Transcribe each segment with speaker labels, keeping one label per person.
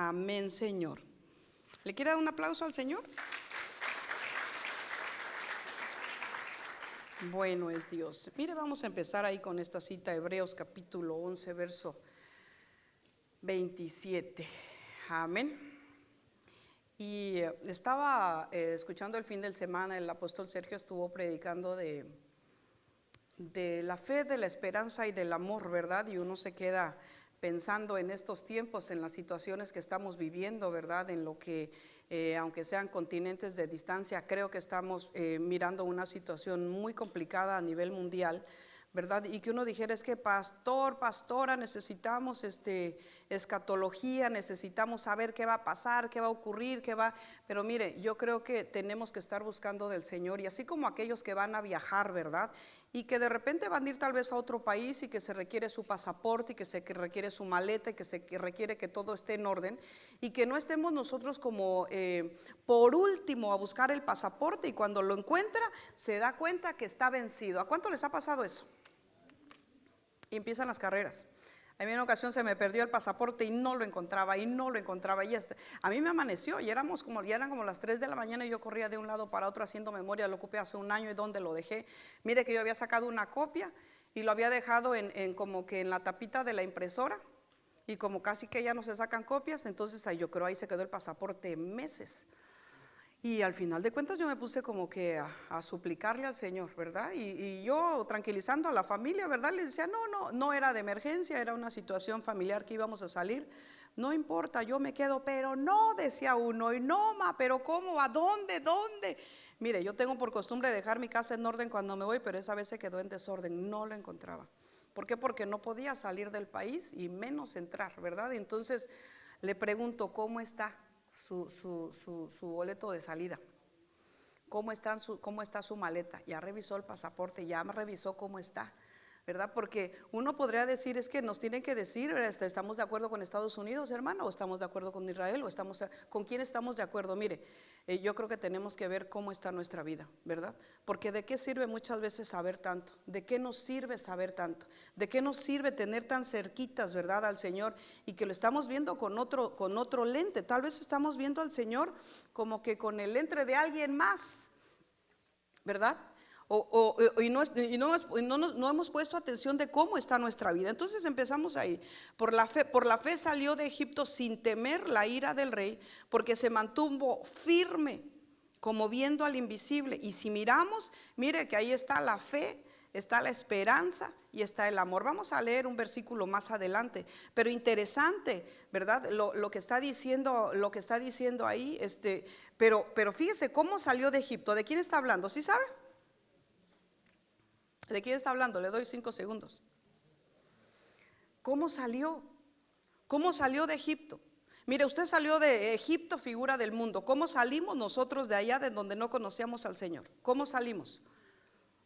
Speaker 1: Amén, Señor. ¿Le quiere dar un aplauso al Señor? Bueno es Dios. Mire, vamos a empezar ahí con esta cita, Hebreos capítulo 11, verso 27. Amén. Y estaba escuchando el fin de semana, el apóstol Sergio estuvo predicando de la fe, de la esperanza y del amor, ¿verdad? Y uno se queda pensando en estos tiempos, en las situaciones que estamos viviendo, ¿verdad? En lo que, aunque sean continentes de distancia, creo que estamos mirando una situación muy complicada a nivel mundial, ¿verdad? Y que uno dijera, es que pastora, necesitamos escatología, necesitamos saber qué va a pasar, qué va a ocurrir, pero mire, yo creo que tenemos que estar buscando del Señor, y así como aquellos que van a viajar, ¿verdad? Y que de repente van a ir tal vez a otro país y que se requiere su pasaporte y que se requiere su maleta y que requiere que todo esté en orden, y que no estemos nosotros como por último a buscar el pasaporte, y cuando lo encuentra se da cuenta que está vencido. ¿A cuánto les ha pasado eso? Y empiezan las carreras. A mí en una ocasión se me perdió el pasaporte y no lo encontraba, y a mí me amaneció y ya eran como las 3 de la mañana y yo corría de un lado para otro haciendo memoria. Lo ocupé hace un año y dónde lo dejé. Mire que yo había sacado una copia y lo había dejado en como que en la tapita de la impresora, y como casi que ya no se sacan copias, entonces yo creo ahí se quedó el pasaporte meses. Y al final de cuentas yo me puse como que a suplicarle al Señor, ¿verdad? Y yo tranquilizando a la familia, ¿verdad? Le decía, no era de emergencia, era una situación familiar que íbamos a salir. No importa, yo me quedo, pero no, decía uno, y no, pero ¿cómo? ¿A dónde? Mire, yo tengo por costumbre dejar mi casa en orden cuando me voy, pero esa vez se quedó en desorden, no lo encontraba. ¿Por qué? Porque no podía salir del país y menos entrar, ¿verdad? Entonces le pregunto, ¿cómo está su boleto de salida? ¿Cómo está su maleta? Ya revisó el pasaporte, ya revisó cómo está, ¿verdad? Porque uno podría decir, es que nos tienen que decir, ¿estamos de acuerdo con Estados Unidos, hermano? ¿O estamos de acuerdo con Israel? ¿Con quién estamos de acuerdo? Mire, yo creo que tenemos que ver cómo está nuestra vida, ¿verdad? Porque ¿de qué sirve muchas veces saber tanto? ¿De qué nos sirve saber tanto? ¿De qué nos sirve tener tan cerquitas, verdad, al Señor, y que lo estamos viendo con otro lente? Tal vez estamos viendo al Señor como que con el lente de alguien más, ¿verdad? Y no hemos puesto atención de cómo está nuestra vida. Entonces empezamos ahí. Por la fe salió de Egipto sin temer la ira del rey, porque se mantuvo firme, como viendo al invisible. Y si miramos, mire que ahí está la fe, está la esperanza y está el amor. Vamos a leer un versículo más adelante, pero interesante, ¿verdad? Lo que está diciendo ahí, pero fíjese cómo salió de Egipto. ¿De quién está hablando? ¿Sí sabe? ¿De quién está hablando? Le doy 5 segundos. ¿Cómo salió? ¿Cómo salió de Egipto? Mire, usted salió de Egipto, figura del mundo. ¿Cómo salimos nosotros de allá, de donde no conocíamos al Señor? ¿Cómo salimos?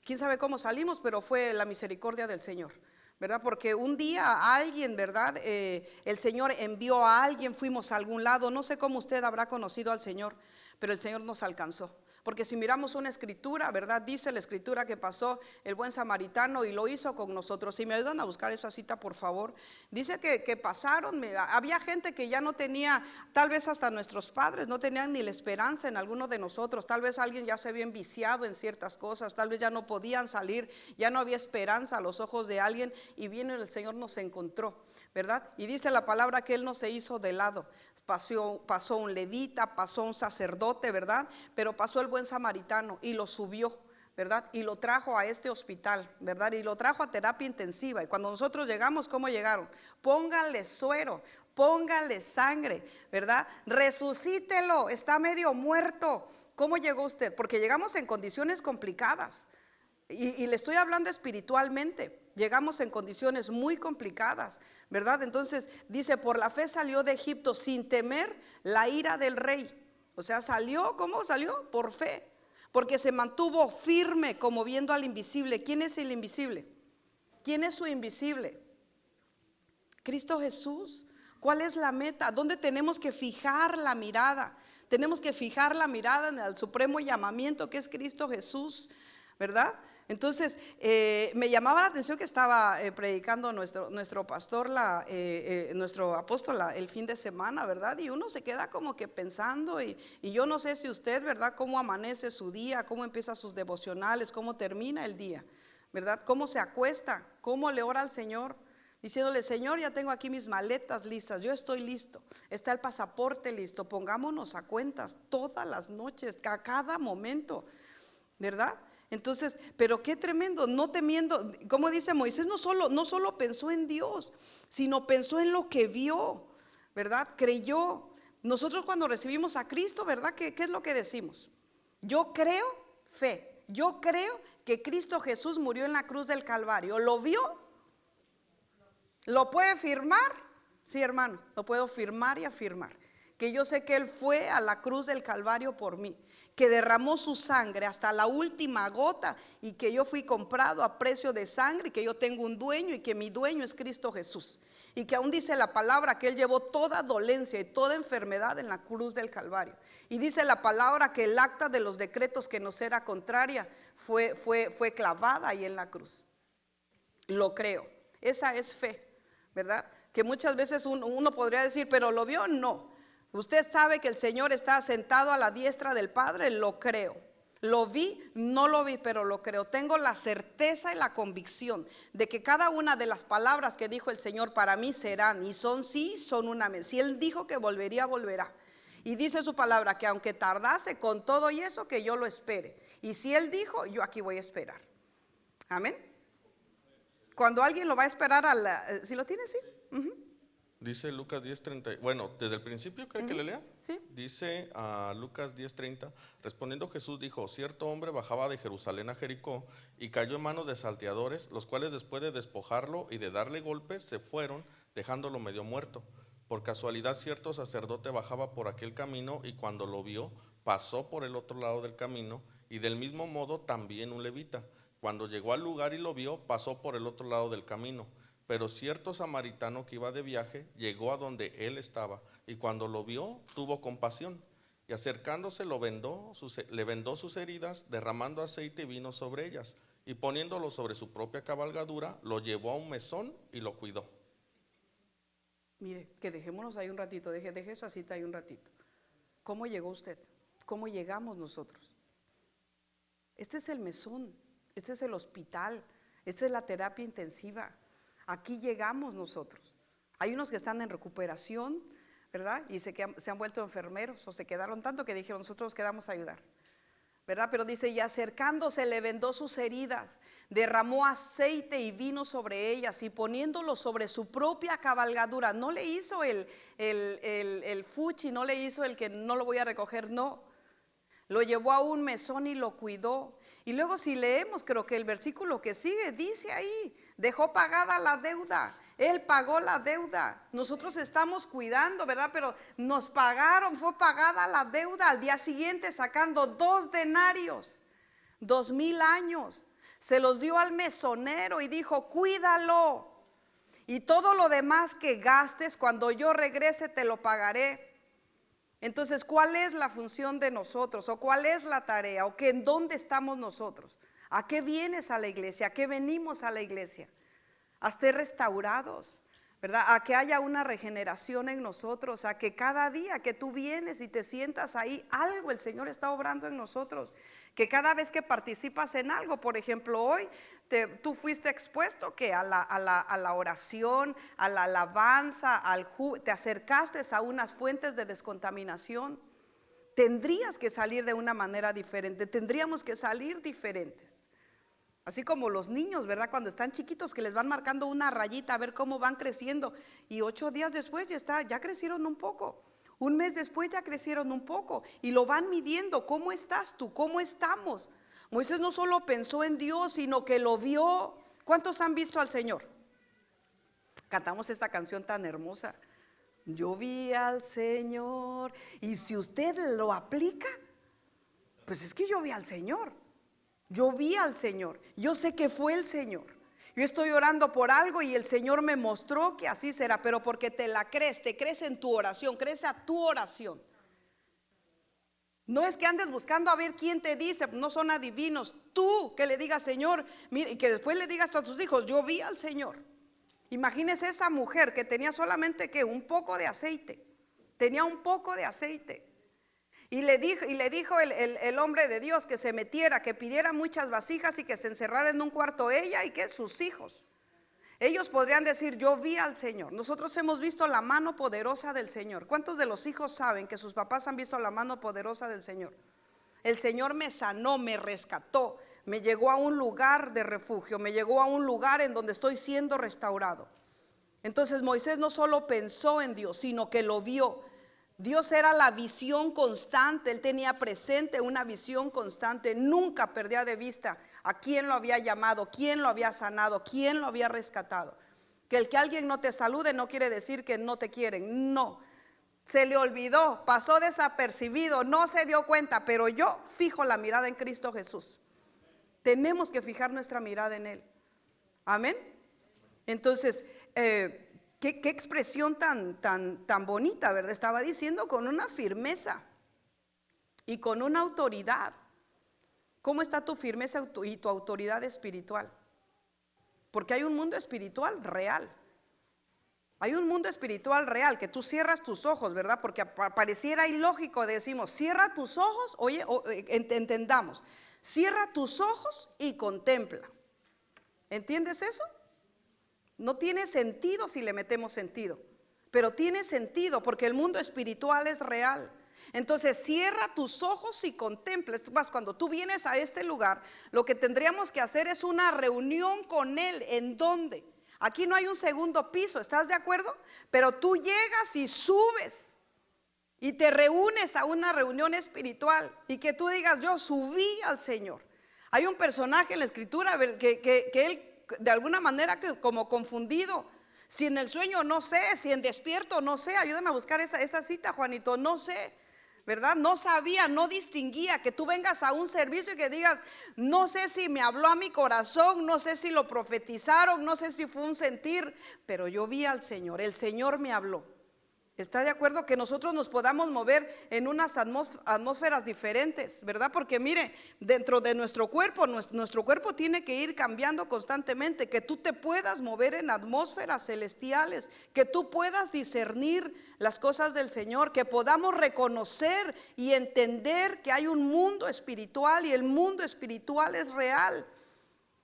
Speaker 1: ¿Quién sabe cómo salimos? Pero fue la misericordia del Señor, ¿verdad? Porque un día alguien, ¿verdad? El Señor envió a alguien, fuimos a algún lado. No sé cómo usted habrá conocido al Señor, pero el Señor nos alcanzó. Porque si miramos una escritura, ¿verdad? Dice la escritura que pasó el buen samaritano y lo hizo con nosotros. Si me ayudan a buscar esa cita, por favor. Dice que pasaron, había gente que ya no tenía, tal vez hasta nuestros padres no tenían ni la esperanza en alguno de nosotros. Tal vez alguien ya se había enviciado en ciertas cosas, tal vez ya no podían salir, ya no había esperanza a los ojos de alguien, y viene el Señor, nos encontró, ¿verdad? Y dice la palabra que Él no se hizo de lado. Pasó un levita, pasó un sacerdote, ¿verdad? Pero pasó el buen samaritano y lo subió, ¿verdad? Y lo trajo a este hospital, ¿verdad? Y lo trajo a terapia intensiva. Y cuando nosotros llegamos, ¿cómo llegaron? Pónganle suero, pónganle sangre, ¿verdad? Resucítelo, está medio muerto. ¿Cómo llegó usted? Porque llegamos en condiciones complicadas. Y le estoy hablando espiritualmente. Llegamos en condiciones muy complicadas, ¿verdad? Entonces dice, por la fe salió de Egipto sin temer la ira del rey. O sea, salió, ¿cómo salió? Por fe, porque se mantuvo firme, como viendo al invisible. ¿Quién es el invisible? ¿Quién es su invisible? Cristo Jesús. ¿Cuál es la meta? ¿Dónde tenemos que fijar la mirada? Tenemos que fijar la mirada en el supremo llamamiento que es Cristo Jesús, ¿verdad? Entonces, me llamaba la atención que estaba predicando nuestro pastor, nuestro apóstol, el fin de semana, ¿verdad? Y uno se queda como que pensando, y yo no sé si usted, ¿verdad? Cómo amanece su día, cómo empieza sus devocionales, cómo termina el día, ¿verdad? Cómo se acuesta, cómo le ora al Señor, diciéndole: Señor, ya tengo aquí mis maletas listas, yo estoy listo, está el pasaporte listo, pongámonos a cuentas todas las noches, a cada momento, ¿verdad? Entonces, pero qué tremendo, no temiendo, como dice Moisés, no solo pensó en Dios, sino pensó en lo que vio, ¿verdad? Creyó. Nosotros cuando recibimos a Cristo, ¿verdad? ¿Qué es lo que decimos? Yo creo, fe, yo creo que Cristo Jesús murió en la cruz del Calvario. ¿Lo vio? ¿Lo puede firmar? Sí, hermano, lo puedo firmar y afirmar. Que yo sé que Él fue a la cruz del Calvario por mí, que derramó su sangre hasta la última gota, y que yo fui comprado a precio de sangre, y que yo tengo un dueño, y que mi dueño es Cristo Jesús, y que aún dice la palabra que Él llevó toda dolencia y toda enfermedad en la cruz del Calvario. Y dice la palabra que el acta de los decretos que nos era contraria fue clavada ahí en la cruz. Lo creo, esa es fe, ¿verdad? Que muchas veces uno podría decir: pero ¿lo vio? No. Usted sabe que el Señor está sentado a la diestra del Padre, lo creo. Lo vi, no lo vi, pero lo creo. Tengo la certeza y la convicción de que cada una de las palabras que dijo el Señor para mí serán, y son sí, son una vez. Si Él dijo que volvería, volverá. Y dice su palabra que aunque tardase, con todo y eso, que yo lo espere. Y si Él dijo, yo aquí voy a esperar. Amén. Cuando alguien lo va a esperar ¿si lo tiene? Sí.
Speaker 2: Dice Lucas 10:30, bueno, desde el principio, ¿cree que le lea?
Speaker 1: Sí.
Speaker 2: Dice Lucas 10:30, respondiendo Jesús dijo: cierto hombre bajaba de Jerusalén a Jericó y cayó en manos de salteadores, los cuales después de despojarlo y de darle golpes se fueron, dejándolo medio muerto. Por casualidad cierto sacerdote bajaba por aquel camino, y cuando lo vio, pasó por el otro lado del camino, y del mismo modo también un levita. Cuando llegó al lugar y lo vio, pasó por el otro lado del camino. Pero cierto samaritano que iba de viaje llegó a donde él estaba, y cuando lo vio tuvo compasión, y acercándose le vendó sus heridas, derramando aceite y vino sobre ellas, y poniéndolo sobre su propia cabalgadura, lo llevó a un mesón y lo cuidó.
Speaker 1: Mire, que dejémonos ahí un ratito, deje esa cita ahí un ratito. ¿Cómo llegó usted? ¿Cómo llegamos nosotros? Este es el mesón, este es el hospital, esta es la terapia intensiva. Aquí llegamos nosotros. Hay unos que están en recuperación, ¿verdad? Y se han vuelto enfermeros, o se quedaron tanto que dijeron: nosotros quedamos a ayudar, ¿verdad? Pero dice: y acercándose le vendó sus heridas, derramó aceite y vino sobre ellas, y poniéndolo sobre su propia cabalgadura. No le hizo el fuchi, no le hizo el que no lo voy a recoger, no. Lo llevó a un mesón y lo cuidó. Y luego, si leemos, creo que el versículo que sigue dice ahí: dejó pagada la deuda. Él pagó la deuda. Nosotros estamos cuidando, ¿verdad? Pero nos pagaron, fue pagada la deuda. Al día siguiente, sacando 2 denarios, 2000 años, se los dio al mesonero y dijo: cuídalo, y todo lo demás que gastes, cuando yo regrese te lo pagaré. Entonces, ¿cuál es la función de nosotros? ¿O cuál es la tarea? ¿O en dónde estamos nosotros? ¿A qué vienes a la iglesia? ¿A qué venimos a la iglesia? A ser restaurados, ¿verdad? A que haya una regeneración en nosotros, a que cada día que tú vienes y te sientas ahí, algo el Señor está obrando en nosotros. Que cada vez que participas en algo, por ejemplo, hoy tú fuiste expuesto que a la oración, a la alabanza, te acercaste a unas fuentes de descontaminación. Tendrías que salir de una manera diferente, tendríamos que salir diferentes. Así como los niños, ¿verdad? Cuando están chiquitos, que les van marcando una rayita a ver cómo van creciendo, y 8 días después ya crecieron un poco. Un mes después ya crecieron un poco, y lo van midiendo. ¿Cómo estás tú? ¿Cómo estamos? Moisés no solo pensó en Dios, sino que lo vio. ¿Cuántos han visto al Señor? Cantamos esa canción tan hermosa: yo vi al Señor. Y si usted lo aplica, pues es que yo vi al Señor. Yo vi al Señor, yo sé que fue el Señor. Yo estoy orando por algo y el Señor me mostró que así será, pero porque te la crees, te crees en tu oración, crees a tu oración. No es que andes buscando a ver quién te dice, no son adivinos. Tú que le digas, Señor, mira, y que después le digas a tus hijos, yo vi al Señor. Imagínese esa mujer que tenía solamente que un poco de aceite. Tenía un poco de aceite. Y le dijo el hombre de Dios que se metiera, que pidiera muchas vasijas y que se encerrara en un cuarto ella y que sus hijos. Ellos podrían decir, yo vi al Señor. Nosotros hemos visto la mano poderosa del Señor. ¿Cuántos de los hijos saben que sus papás han visto la mano poderosa del Señor? El Señor me sanó, me rescató, me llegó a un lugar de refugio, me llegó a un lugar en donde estoy siendo restaurado. Entonces Moisés no solo pensó en Dios, sino que lo vio. Dios era la visión constante, él tenía presente una visión constante, nunca perdía de vista a quién lo había llamado, quién lo había sanado, quién lo había rescatado. Que el que alguien no te salude no quiere decir que no te quieren, no. Se le olvidó, pasó desapercibido, no se dio cuenta, pero yo fijo la mirada en Cristo Jesús. Tenemos que fijar nuestra mirada en Él. Amén. Entonces, qué expresión tan bonita, ¿verdad? Estaba diciendo con una firmeza y con una autoridad. ¿Cómo está tu firmeza y tu autoridad espiritual? Porque hay un mundo espiritual real. Hay un mundo espiritual real que tú cierras tus ojos, ¿verdad? Porque pareciera ilógico, decimos, cierra tus ojos, oye, entendamos, cierra tus ojos y contempla. ¿Entiendes eso? No tiene sentido si le metemos sentido, pero tiene sentido porque el mundo espiritual es real. Entonces cierra tus ojos y contempla. Cuando tú vienes a este lugar, lo que tendríamos que hacer es una reunión con Él. ¿En dónde? Aquí no hay un segundo piso, ¿estás de acuerdo? Pero tú llegas y subes y te reúnes a una reunión espiritual y que tú digas, yo subí al Señor. Hay un personaje en la escritura que él de alguna manera que como confundido, si en el sueño no sé, si en despierto no sé, ayúdame a buscar esa cita, Juanito, no sé, ¿verdad? No sabía, no distinguía. Que tú vengas a un servicio y que digas, no sé si me habló a mi corazón, no sé si lo profetizaron, no sé si fue un sentir, pero yo vi al Señor, el Señor me habló. ¿Está de acuerdo? Que nosotros nos podamos mover en unas atmósferas diferentes, ¿verdad? Porque mire, dentro de nuestro cuerpo tiene que ir cambiando constantemente. Que tú te puedas mover en atmósferas celestiales, que tú puedas discernir las cosas del Señor, que podamos reconocer y entender que hay un mundo espiritual y el mundo espiritual es real.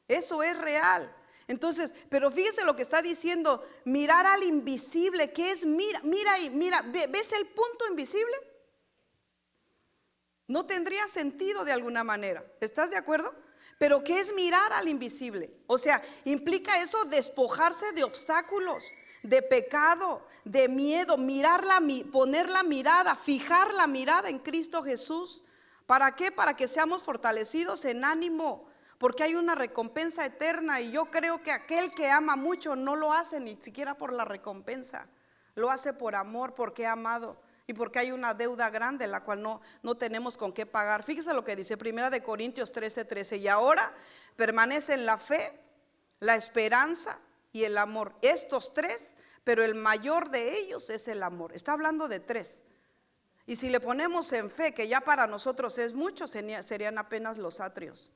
Speaker 1: Eso es real. Entonces, pero fíjese lo que está diciendo, mirar al invisible. ¿Qué es? Mira ahí, mira, ¿ves el punto invisible? No tendría sentido de alguna manera, ¿estás de acuerdo? Pero ¿qué es mirar al invisible? O sea, implica eso despojarse de obstáculos, de pecado, de miedo, poner la mirada, fijar la mirada en Cristo Jesús. ¿Para qué? Para que seamos fortalecidos en ánimo. Porque hay una recompensa eterna y yo creo que aquel que ama mucho no lo hace ni siquiera por la recompensa, lo hace por amor, porque ha amado y porque hay una deuda grande la cual no tenemos con qué pagar. Fíjese lo que dice 1 Corintios 13:13, y ahora permanecen la fe, la esperanza y el amor. Estos tres, pero el mayor de ellos es el amor. Está hablando de tres. Y si le ponemos en fe, que ya para nosotros es mucho, serían apenas los atrios.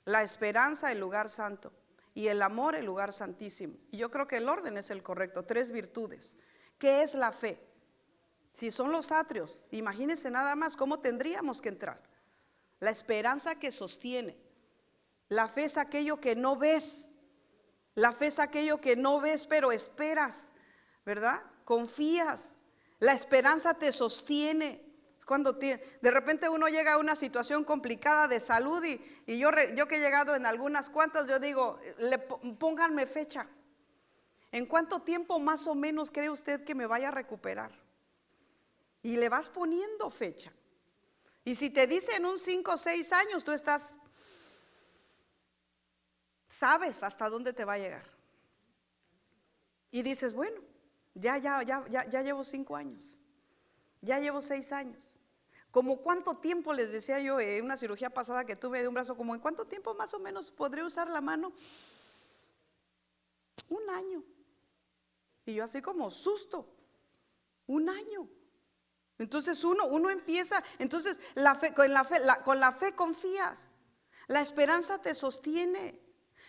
Speaker 1: La esperanza, el lugar santo, y el amor, el lugar santísimo. Y yo creo que el orden es el correcto, tres virtudes. ¿Qué es la fe? Si son los atrios, imagínense nada más cómo tendríamos que entrar. La esperanza que sostiene. La fe es aquello que no ves. La fe es aquello que no ves, pero esperas, ¿verdad? Confías. La esperanza te sostiene. Cuando de repente uno llega a una situación complicada de salud y yo que he llegado en algunas cuantas, yo digo, pónganme fecha. ¿En cuánto tiempo más o menos cree usted que me vaya a recuperar? Y le vas poniendo fecha. Y si te dicen un 5 o 6 años, tú sabes hasta dónde te va a llegar. Y dices, bueno, ya llevo 5 años. Ya llevo 6 años. ¿Como cuánto tiempo les decía yo en una cirugía pasada que tuve de un brazo? ¿Como en cuánto tiempo más o menos podré usar la mano? 1 año. Y yo así como susto. 1 año. Entonces uno empieza, entonces con la fe confías, la esperanza te sostiene,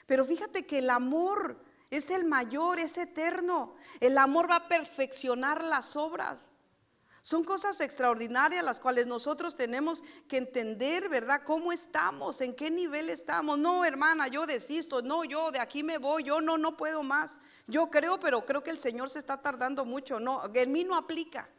Speaker 1: pero fíjate que el amor es el mayor, es eterno, el amor va a perfeccionar las obras. Son cosas extraordinarias las cuales nosotros tenemos que entender, ¿verdad? ¿Cómo estamos? ¿En qué nivel estamos? No, hermana, yo desisto. No, yo de aquí me voy. Yo no puedo más. Yo creo, pero creo que el Señor se está tardando mucho. No, en mí no aplica.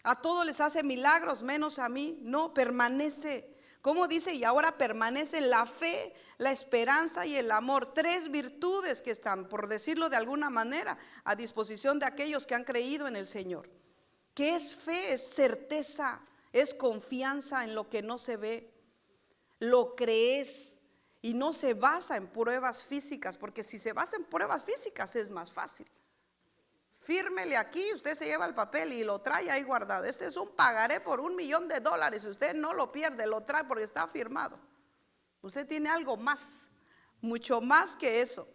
Speaker 1: A todos les hace milagros, menos a mí. No, permanece. ¿Cómo dice? Y ahora permanece la fe, la esperanza y el amor. 3 virtudes que están, por decirlo de alguna manera, a disposición de aquellos que han creído en el Señor. ¿Qué es fe? Es certeza, es confianza en lo que no se ve. Lo crees y no se basa en pruebas físicas, porque si se basa en pruebas físicas es más fácil. Fírmele aquí, usted se lleva el papel y lo trae ahí guardado. Este es un pagaré por $1,000,000. Usted no lo pierde, lo trae porque está firmado. Usted tiene algo más, mucho más que eso.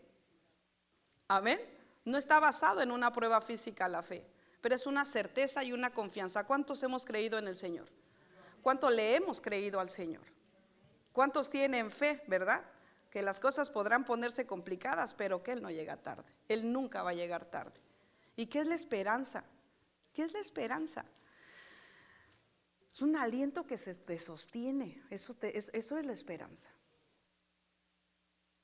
Speaker 1: Amén. No está basado en una prueba física la fe, pero es una certeza y una confianza. ¿Cuántos hemos creído en el Señor? ¿Cuánto le hemos creído al Señor? ¿Cuántos tienen fe, verdad? Que las cosas podrán ponerse complicadas, pero que Él no llega tarde. Él nunca va a llegar tarde. ¿Y qué es la esperanza? ¿Qué es la esperanza? Es un aliento que te sostiene. Eso es la esperanza.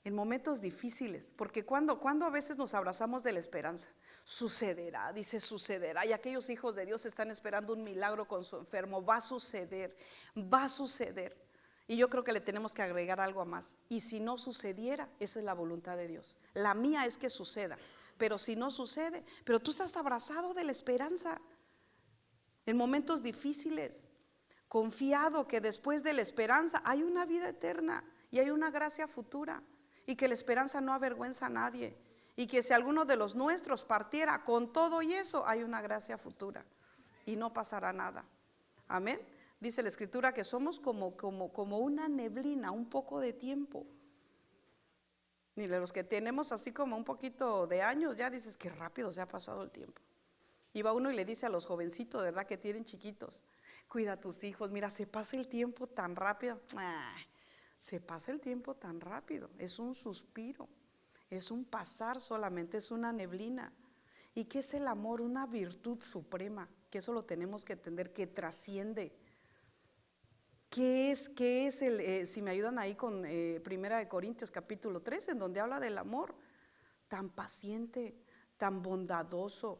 Speaker 1: En momentos difíciles, porque cuando a veces nos abrazamos de la esperanza, sucederá, dice sucederá, y aquellos hijos de Dios están esperando un milagro con su enfermo, va a suceder, va a suceder. Y yo creo que le tenemos que agregar algo más. Y si no sucediera, esa es la voluntad de Dios. La mía es que suceda, pero si no sucede, pero tú estás abrazado de la esperanza en momentos difíciles, confiado que después de la esperanza hay una vida eterna y hay una gracia futura. Y que la esperanza no avergüenza a nadie. Y que si alguno de los nuestros partiera con todo y eso, hay una gracia futura. Y no pasará nada. Amén. Dice la Escritura que somos como una neblina, un poco de tiempo. Ni los que tenemos así como un poquito de años, ya dices que rápido se ha pasado el tiempo. Y va uno y le dice a los jovencitos, ¿verdad? Que tienen chiquitos, cuida a tus hijos, mira, se pasa el tiempo tan rápido. Se pasa el tiempo tan rápido, es un suspiro, es un pasar solamente, es una neblina. ¿Y qué es el amor? Una virtud suprema, que eso lo tenemos que entender, que trasciende. ¿Qué es si me ayudan ahí con 1 Corintios capítulo 3, en donde habla del amor? Tan paciente, tan bondadoso,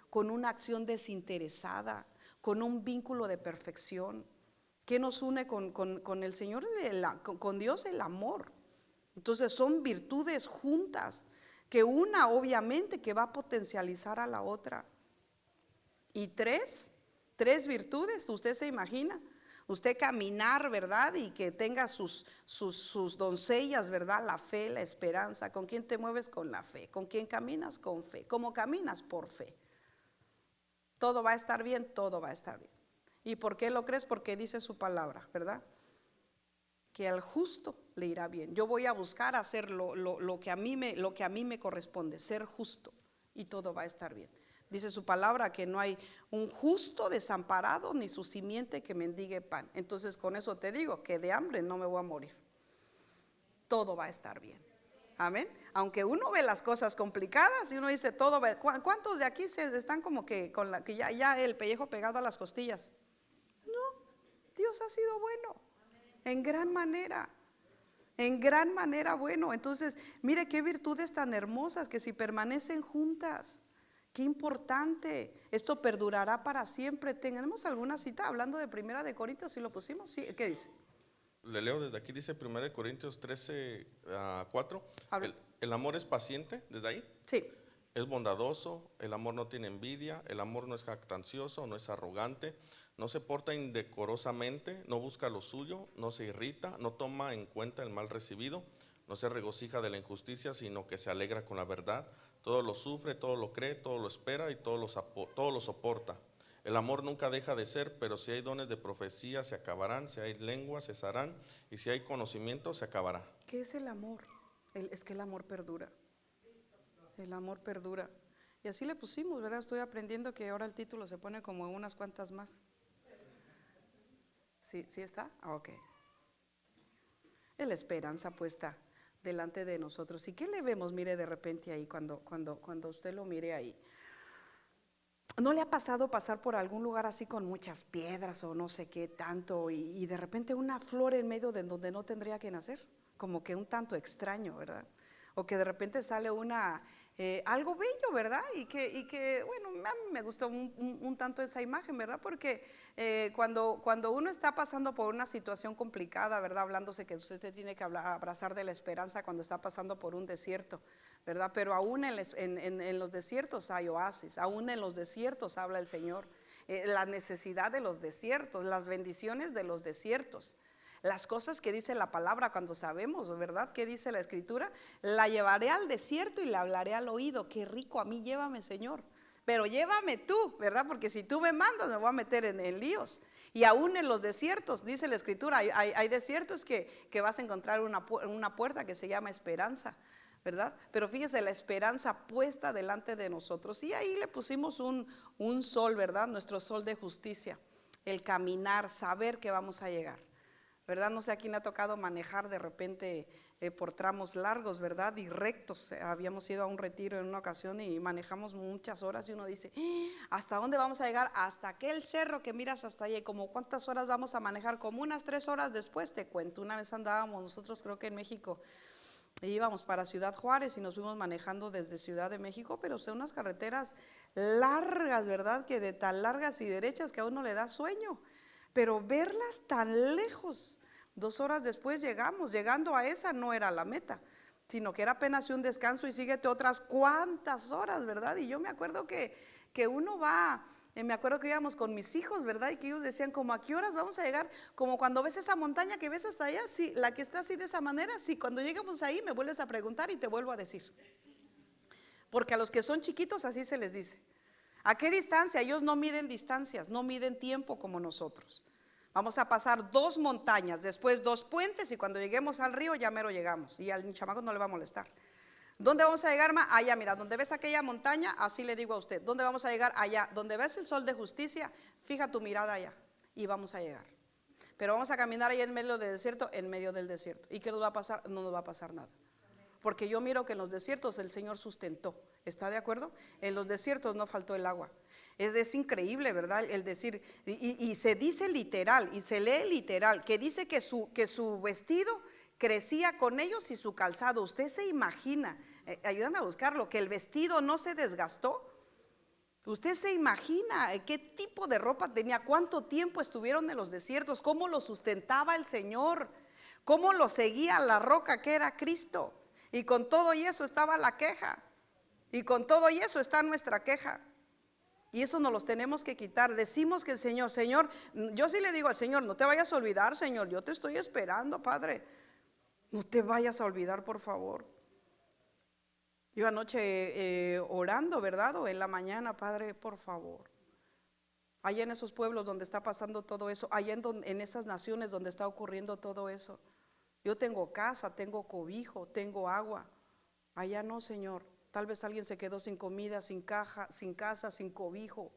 Speaker 1: con una acción desinteresada, con un vínculo de perfección. ¿Qué nos une con el Señor? Con Dios, el amor. Entonces son virtudes juntas, que una obviamente que va a potencializar a la otra. Y tres virtudes, usted se imagina, usted caminar, ¿verdad? Y que tenga sus doncellas, ¿verdad? La fe, la esperanza. ¿Con quién te mueves? Con la fe. ¿Con quién caminas? Con fe. ¿Cómo caminas? Por fe. Todo va a estar bien, todo va a estar bien. ¿Y por qué lo crees? Porque dice su palabra, ¿verdad? Que al justo le irá bien. Yo voy a buscar hacer lo que a mí me corresponde, ser justo, y todo va a estar bien. Dice su palabra que no hay un justo desamparado ni su simiente que mendigue pan. Entonces con eso te digo que de hambre no me voy a morir. Todo va a estar bien. Amén. Aunque uno ve las cosas complicadas y uno dice todo va. ¿Cuántos de aquí están como que con que ya el pellejo pegado a las costillas? Dios ha sido bueno, en gran manera bueno. Entonces, mire qué virtudes tan hermosas que si permanecen juntas, qué importante, esto perdurará para siempre. ¿Tenemos alguna cita hablando de 1 Corintios? ¿Sí lo pusimos? Sí, ¿qué dice?
Speaker 2: Le leo desde aquí, dice 1 Corintios 13:4. El amor es paciente, desde ahí.
Speaker 1: Sí.
Speaker 2: Es bondadoso, el amor no tiene envidia, el amor no es jactancioso, no es arrogante, no se porta indecorosamente, no busca lo suyo, no se irrita, no toma en cuenta el mal recibido, no se regocija de la injusticia, sino que se alegra con la verdad. Todo lo sufre, todo lo cree, todo lo espera y todo lo soporta. El amor nunca deja de ser, pero si hay dones de profecía se acabarán, si hay lenguas cesarán y si hay conocimiento se acabará.
Speaker 1: ¿Qué es el amor? Es que el amor perdura. El amor perdura. Y así le pusimos, ¿verdad? Estoy aprendiendo que ahora el título se pone como en unas cuantas más. ¿Sí, sí está? Ok. Es la esperanza puesta delante de nosotros. ¿Y qué le vemos? Mire, de repente ahí, cuando usted lo mire ahí. ¿No le ha pasado pasar por algún lugar así con muchas piedras o no sé qué tanto y de repente una flor en medio de donde no tendría que nacer? Como que un tanto extraño, ¿verdad? O que de repente sale algo bello, ¿verdad? Bueno, a mí me gustó un tanto esa imagen, ¿verdad? Porque cuando uno está pasando por una situación complicada, ¿verdad? Hablándose que usted tiene que abrazar de la esperanza cuando está pasando por un desierto, ¿verdad? Pero aún en los desiertos hay oasis, aún en los desiertos habla el Señor. La necesidad de los desiertos, las bendiciones de los desiertos. Las cosas que dice la palabra cuando sabemos, ¿verdad? ¿Qué dice la escritura? La llevaré al desierto y la hablaré al oído. Qué rico, a mí llévame, Señor. Pero llévame tú, ¿verdad? Porque si tú me mandas me voy a meter en líos. Y aún en los desiertos, dice la escritura, hay desiertos que vas a encontrar una puerta que se llama esperanza, ¿verdad? Pero fíjese, la esperanza puesta delante de nosotros. Y ahí le pusimos un sol, ¿verdad? Nuestro sol de justicia. El caminar, saber que vamos a llegar, ¿verdad? No sé a quién le ha tocado manejar de repente por tramos largos, ¿verdad? Y rectos. Habíamos ido a un retiro en una ocasión y manejamos muchas horas y uno dice, ¿hasta dónde vamos a llegar? Hasta aquel cerro que miras hasta allá. ¿Y como cuántas horas vamos a manejar? Como unas 3 horas después, te cuento. Una vez andábamos nosotros, creo que en México, e íbamos para Ciudad Juárez y nos fuimos manejando desde Ciudad de México, pero son unas carreteras largas, ¿verdad? Que de tan largas y derechas que a uno le da sueño. Pero verlas tan lejos, 2 horas después llegando a esa no era la meta, sino que era apenas un descanso y síguete otras cuantas horas, ¿verdad? Y yo me acuerdo que uno va, me acuerdo que íbamos con mis hijos, ¿verdad? Y que ellos decían, como, ¿a qué horas vamos a llegar? Como cuando ves esa montaña que ves hasta allá, sí, la que está así de esa manera, sí, cuando llegamos ahí me vuelves a preguntar y te vuelvo a decir. Porque a los que son chiquitos así se les dice. ¿A qué distancia? Ellos no miden distancias, no miden tiempo como nosotros. Vamos a pasar 2 montañas, después 2 puentes y cuando lleguemos al río ya mero llegamos y al chamaco no le va a molestar. ¿Dónde vamos a llegar, ma? Allá, mira, donde ves aquella montaña, así le digo a usted. ¿Dónde vamos a llegar? Allá. Donde ves el sol de justicia, fija tu mirada allá y vamos a llegar. Pero vamos a caminar ahí en medio del desierto, en medio del desierto. ¿Y qué nos va a pasar? No nos va a pasar nada. Porque yo miro que en los desiertos el Señor sustentó. ¿Está de acuerdo? En los desiertos no faltó el agua. Es increíble, ¿verdad? El decir, y se dice literal, y se lee literal, que dice que su vestido crecía con ellos y su calzado. Usted se imagina, ayúdame a buscarlo, que el vestido no se desgastó. Usted se imagina qué tipo de ropa tenía, cuánto tiempo estuvieron en los desiertos, cómo lo sustentaba el Señor, cómo lo seguía la roca que era Cristo. Y con todo y eso estaba la queja. Y con todo y eso está nuestra queja. Y eso nos los tenemos que quitar. Decimos que el Señor, yo sí le digo al Señor, no te vayas a olvidar, Señor, yo te estoy esperando, Padre. No te vayas a olvidar, por favor. Yo anoche orando, ¿verdad? O en la mañana, Padre, por favor. Allá en esos pueblos donde está pasando todo eso, allá en esas naciones donde está ocurriendo todo eso. Yo tengo casa, tengo cobijo, tengo agua. Allá no, Señor. Tal vez alguien se quedó sin comida, sin casa, sin cobijo.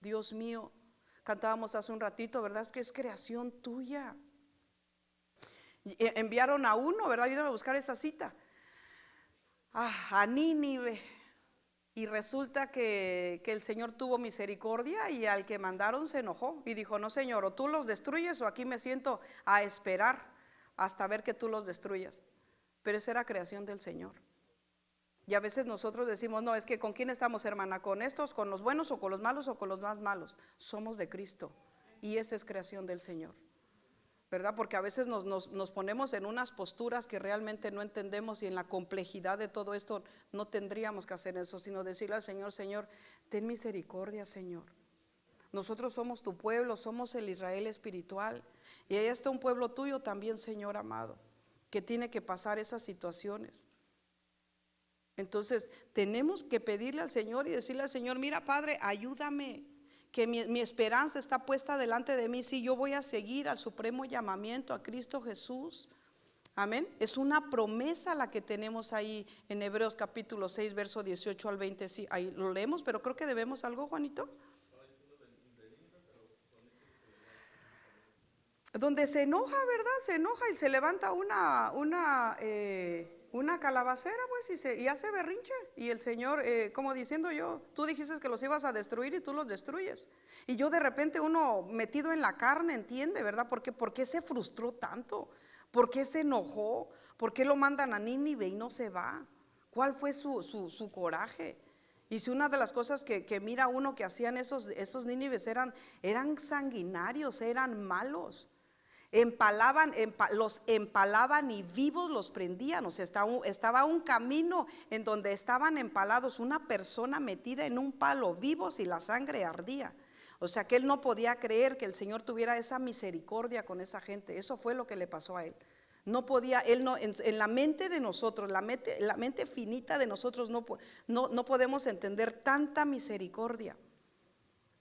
Speaker 1: Dios mío, cantábamos hace un ratito, ¿verdad? Es que es creación tuya. Enviaron a uno, ¿verdad? Ayúdame a buscar esa cita. A Nínive. Y resulta que el Señor tuvo misericordia y al que mandaron se enojó y dijo, no, Señor, o tú los destruyes o aquí me siento a esperar hasta ver que tú los destruyas. Pero esa era creación del Señor. Y a veces nosotros decimos, no, es que ¿con quién estamos, hermana? ¿Con estos, con los buenos o con los malos o con los más malos? Somos de Cristo y esa es creación del Señor, ¿verdad? Porque a veces nos ponemos en unas posturas que realmente no entendemos y en la complejidad de todo esto no tendríamos que hacer eso, sino decirle al Señor, Señor, ten misericordia, Señor. Nosotros somos tu pueblo, somos el Israel espiritual y ahí está un pueblo tuyo también, Señor amado, que tiene que pasar esas situaciones. Entonces tenemos que pedirle al Señor y decirle al Señor, mira, Padre, ayúdame, que mi esperanza está puesta delante de mí, si yo voy a seguir al supremo llamamiento a Cristo Jesús. Amén. Es una promesa la que tenemos ahí en Hebreos capítulo 6, verso 18 al 20. Sí, ahí lo leemos, pero creo que debemos algo, Juanito. donde se enoja, ¿verdad? Se enoja y se levanta una calabacera, pues, y hace berrinche. Y el Señor, como diciendo yo, tú dijiste que los ibas a destruir y tú los destruyes. Y yo de repente, uno metido en la carne entiende, ¿verdad? ¿Por qué se frustró tanto? ¿Por qué se enojó? ¿Por qué lo mandan a Nínive y no se va? ¿Cuál fue su coraje? Y si una de las cosas que mira uno que hacían esos nínives eran sanguinarios, eran malos. Los empalaban y vivos los prendían. O sea, estaba un camino en donde estaban empalados, una persona metida en un palo vivos y la sangre ardía. O sea que él no podía creer que el Señor tuviera esa misericordia con esa gente. Eso fue lo que le pasó a él. No podía, él no, en la mente de nosotros, la mente finita de nosotros no podemos entender tanta misericordia.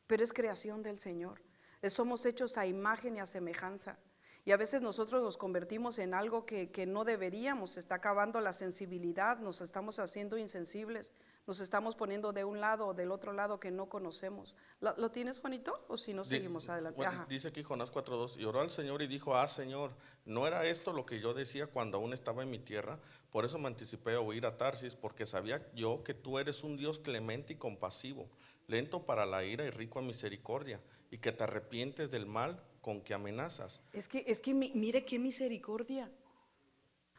Speaker 1: Pero es creación del Señor. Somos hechos a imagen y a semejanza. Y a veces nosotros nos convertimos en algo que no deberíamos. Se está acabando la sensibilidad, nos estamos haciendo insensibles, nos estamos poniendo de un lado o del otro lado que no conocemos. ¿Lo tienes, Juanito? O si no, seguimos adelante.
Speaker 2: Bueno, dice aquí Jonás 4:2, y oró al Señor y dijo: Señor, ¿no era esto lo que yo decía cuando aún estaba en mi tierra? Por eso me anticipé a huir a Tarsis, porque sabía yo que tú eres un Dios clemente y compasivo, lento para la ira y rico en misericordia, y que te arrepientes del mal con que amenazas.
Speaker 1: Es que mire qué misericordia.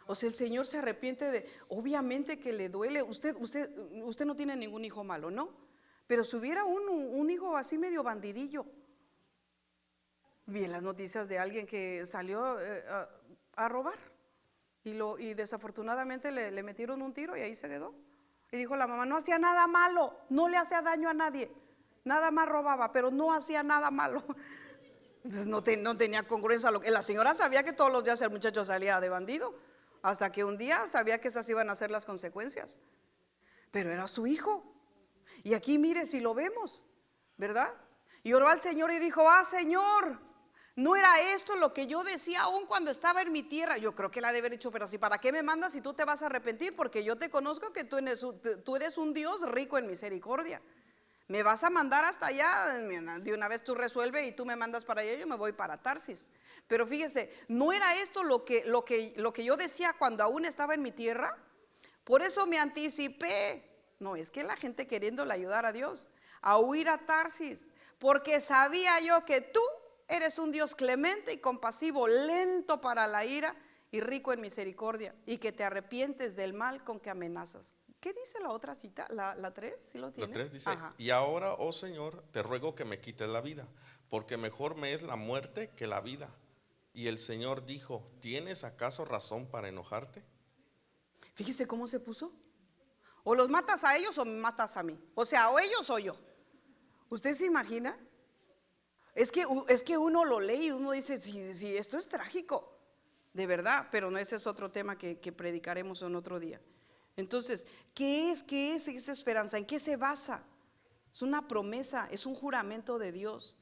Speaker 1: O sea, el Señor se arrepiente obviamente que le duele. Usted no tiene ningún hijo malo, ¿no? Pero si hubiera un hijo así medio bandidillo. Vi en las noticias de alguien que salió a robar y desafortunadamente le metieron un tiro y ahí se quedó. Y dijo la mamá: no hacía nada malo, no le hacía daño a nadie, nada más robaba, pero no hacía nada malo. Entonces no tenía congruencia. La señora sabía que todos los días el muchacho salía de bandido, hasta que un día sabía que esas iban a ser las consecuencias. Pero era su hijo. Y aquí mire, si lo vemos, ¿verdad? Y oró al Señor y dijo: Señor, ¿no era esto lo que yo decía aún cuando estaba en mi tierra? Yo creo que él ha de haber dicho: pero si, ¿para qué me mandas si tú te vas a arrepentir? Porque yo te conozco que tú eres un Dios rico en misericordia. Me vas a mandar hasta allá, de una vez tú resuelve y tú me mandas para allá, yo me voy para Tarsis. Pero fíjese, ¿no era esto lo que yo decía cuando aún estaba en mi tierra? Por eso me anticipé. No, es que la gente queriéndole ayudar a Dios, a huir a Tarsis, porque sabía yo que tú eres un Dios clemente y compasivo, lento para la ira y rico en misericordia, y que te arrepientes del mal con que amenazas. ¿Qué dice la otra cita? ¿La 3? ¿Sí lo tiene?
Speaker 2: La 3 dice: y ahora, oh Señor, te ruego que me quites la vida, porque mejor me es la muerte que la vida. Y el Señor dijo: ¿tienes acaso razón para enojarte?
Speaker 1: Fíjese cómo se puso. O los matas a ellos o me matas a mí. O sea, o ellos o yo. ¿Usted se imagina? Es que uno lo lee y uno dice: sí, esto es trágico, de verdad. Pero no, ese es otro tema que predicaremos en otro día. Entonces, ¿qué es esa esperanza? ¿En qué se basa? Es una promesa, es un juramento de Dios.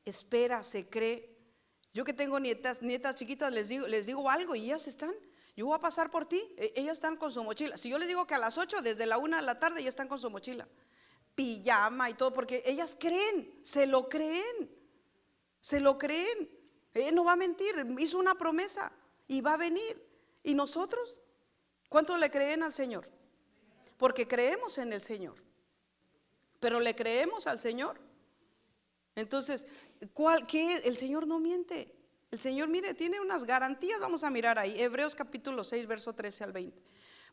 Speaker 1: Espera, se cree. Yo que tengo nietas chiquitas, les digo algo y ellas están. Yo voy a pasar por ti, ellas están con su mochila. Si yo les digo que a las 8, desde la 1 de la tarde, ya están con su mochila, pijama y todo, porque ellas creen, se lo creen. No va a mentir, hizo una promesa y va a venir. ¿Y nosotros? ¿Cuántos le creen al Señor? Porque creemos en el Señor, pero le creemos al Señor. Entonces, ¿qué es? El Señor no miente. El Señor, mire, tiene unas garantías. Vamos a mirar ahí, Hebreos capítulo 6, verso 13 al 20.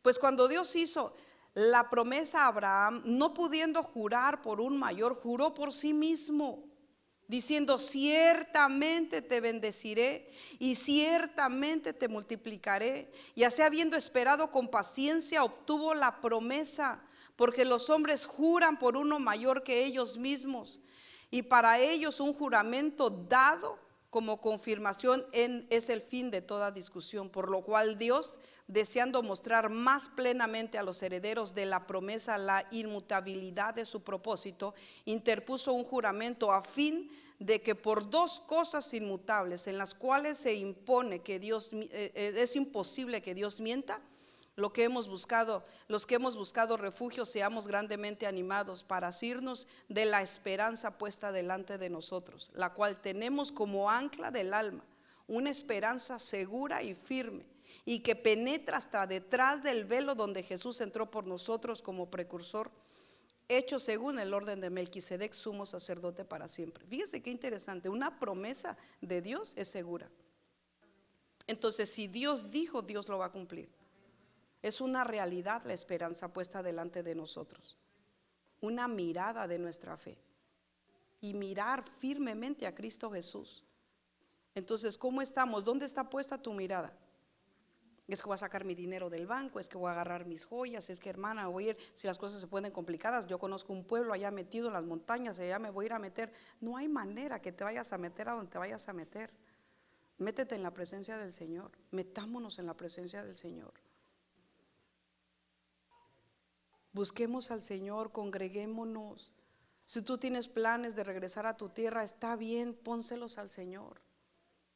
Speaker 1: Pues cuando Dios hizo la promesa a Abraham, no pudiendo jurar por un mayor, juró por sí mismo, diciendo: ciertamente te bendeciré y ciertamente te multiplicaré. Y así, habiendo esperado con paciencia, obtuvo la promesa, porque los hombres juran por uno mayor que ellos mismos, y para ellos un juramento dado como confirmación es el fin de toda discusión, por lo cual Dios, deseando mostrar más plenamente a los herederos de la promesa la inmutabilidad de su propósito, interpuso un juramento a fin de que por dos cosas inmutables, en las cuales se impone que es imposible que Dios mienta, los que hemos buscado refugio, seamos grandemente animados para asirnos de la esperanza puesta delante de nosotros, la cual tenemos como ancla del alma, una esperanza segura y firme, y que penetra hasta detrás del velo donde Jesús entró por nosotros como precursor, hecho según el orden de Melquisedec, sumo sacerdote para siempre. Fíjese qué interesante, una promesa de Dios es segura. Entonces, si Dios dijo, Dios lo va a cumplir. Es una realidad la esperanza puesta delante de nosotros, una mirada de nuestra fe y mirar firmemente a Cristo Jesús. Entonces, ¿cómo estamos? ¿Dónde está puesta tu mirada? Es que voy a sacar mi dinero del banco, es que voy a agarrar mis joyas, es que hermana, voy a ir, si las cosas se ponen complicadas, yo conozco un pueblo allá metido en las montañas, allá me voy a ir a meter. No hay manera que te vayas a meter a donde te vayas a meter. Métete en la presencia del Señor, metámonos en la presencia del Señor. Busquemos al Señor, congreguémonos. Si tú tienes planes de regresar a tu tierra, está bien, pónselos al Señor.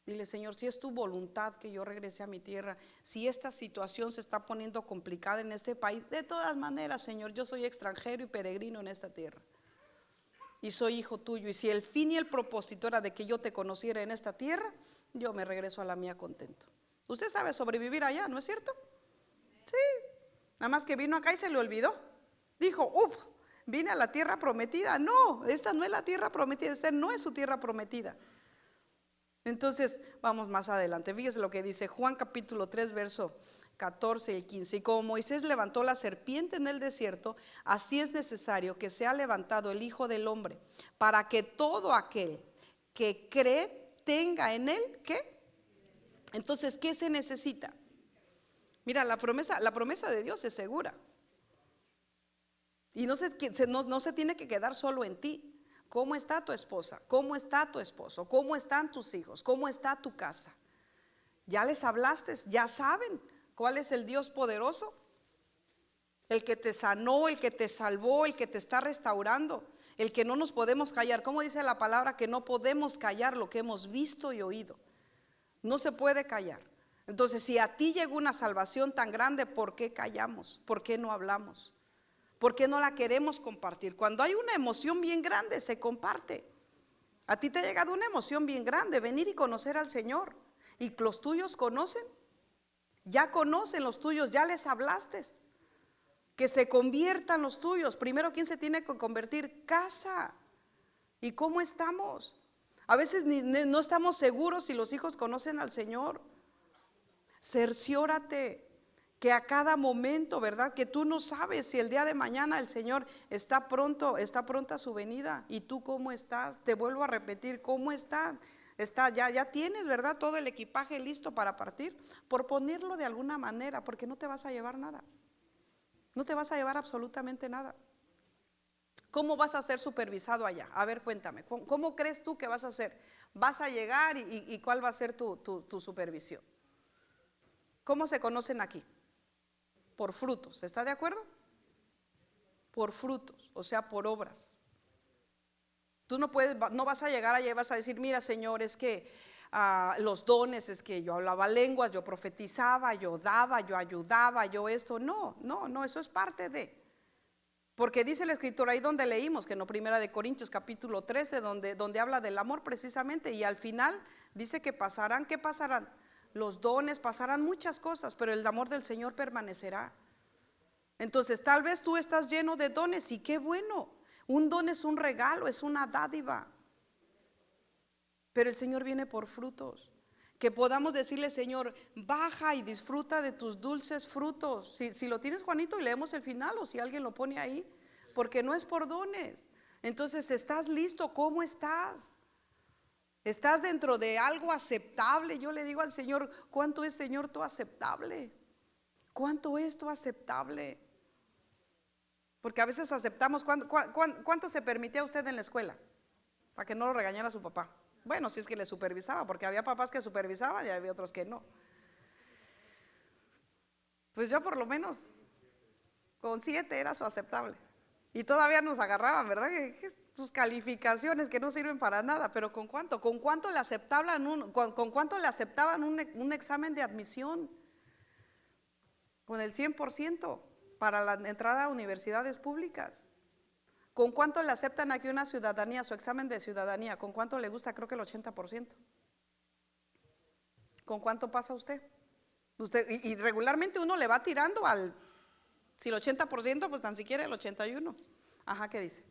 Speaker 1: Dile, Señor, si es tu voluntad que yo regrese a mi tierra, si esta situación se está poniendo complicada en este país, de todas maneras, Señor, yo soy extranjero y peregrino en esta tierra y soy hijo tuyo, y si el fin y el propósito era de que yo te conociera en esta tierra, yo me regreso a la mía contento. Usted sabe sobrevivir allá, ¿no es cierto? Sí, nada más que vino acá y se le olvidó. Dijo, vine a la tierra prometida. No, esta no es la tierra prometida, esta no es su tierra prometida. Entonces, vamos más adelante. Fíjese lo que dice Juan capítulo 3, verso 14 y 15. Y como Moisés levantó la serpiente en el desierto, así es necesario que sea levantado el Hijo del Hombre, para que todo aquel que cree tenga en él, ¿qué? Entonces, ¿qué se necesita? Mira, la promesa de Dios es segura. Y no se tiene que quedar solo en ti. ¿Cómo está tu esposa? ¿Cómo está tu esposo? ¿Cómo están tus hijos? ¿Cómo está tu casa? ¿Ya les hablaste? ¿Ya saben cuál es el Dios poderoso? El que te sanó, el que te salvó, el que te está restaurando, el que no nos podemos callar. ¿Cómo dice la palabra? Que no podemos callar lo que hemos visto y oído. No se puede callar. Entonces, si a ti llegó una salvación tan grande, ¿por qué callamos? ¿Por qué no hablamos? ¿Por qué no la queremos compartir? Cuando hay una emoción bien grande, se comparte. A ti te ha llegado una emoción bien grande, venir y conocer al Señor. ¿Y los tuyos conocen? Ya conocen los tuyos, ya les hablaste. Que se conviertan los tuyos. Primero, ¿quién se tiene que convertir? Casa. ¿Y cómo estamos? A veces no estamos seguros si los hijos conocen al Señor. Cerciórate que a cada momento, ¿verdad? Que tú no sabes si el día de mañana el Señor está pronta su venida. ¿Y tú cómo estás? Te vuelvo a repetir, ¿cómo estás? Ya tienes, ¿verdad? Todo el equipaje listo para partir. Por ponerlo de alguna manera, porque no te vas a llevar nada. No te vas a llevar absolutamente nada. ¿Cómo vas a ser supervisado allá? A ver, cuéntame, ¿cómo crees tú que vas a ser? Vas a llegar y ¿cuál va a ser tu supervisión? ¿Cómo se conocen aquí? Por frutos, ¿está de acuerdo? Por frutos, o sea, por obras. Tú no vas a llegar allá y vas a decir, mira, Señor, es que los dones, es que yo hablaba lenguas, yo profetizaba, yo daba, yo ayudaba, yo esto. No, eso es parte de. Porque dice la escritura ahí donde leímos, que no, Primera de Corintios capítulo 13, donde habla del amor precisamente, y al final dice que pasarán, ¿qué pasarán? Los dones, pasarán muchas cosas, pero el amor del Señor permanecerá. Entonces, tal vez tú estás lleno de dones y qué bueno. Un don es un regalo, es una dádiva. Pero el Señor viene por frutos. Que podamos decirle, Señor, baja y disfruta de tus dulces frutos. Si lo tienes, Juanito, y leemos el final, o si alguien lo pone ahí, porque no es por dones. Entonces, ¿estás listo? ¿Cómo estás? ¿Estás dentro de algo aceptable? Yo le digo al Señor, ¿cuánto es, Señor, tu aceptable? ¿Cuánto es tu aceptable? Porque a veces aceptamos. ¿Cuánto se permitía usted en la escuela? Para que no lo regañara su papá. Bueno, si es que le supervisaba, porque había papás que supervisaban y había otros que no. Pues yo por lo menos con 7 era su aceptable. Y todavía nos agarraban, ¿verdad? Tus calificaciones que no sirven para nada, pero ¿con cuánto? ¿Con cuánto le aceptaban un examen de admisión? Con el 100% para la entrada a universidades públicas. ¿Con cuánto le aceptan aquí una ciudadanía, su examen de ciudadanía? ¿Con cuánto le gusta? Creo que el 80%. ¿Con cuánto pasa usted? Y regularmente uno le va tirando al, si el 80%, pues tan siquiera el 81%. Ajá, ¿qué dice?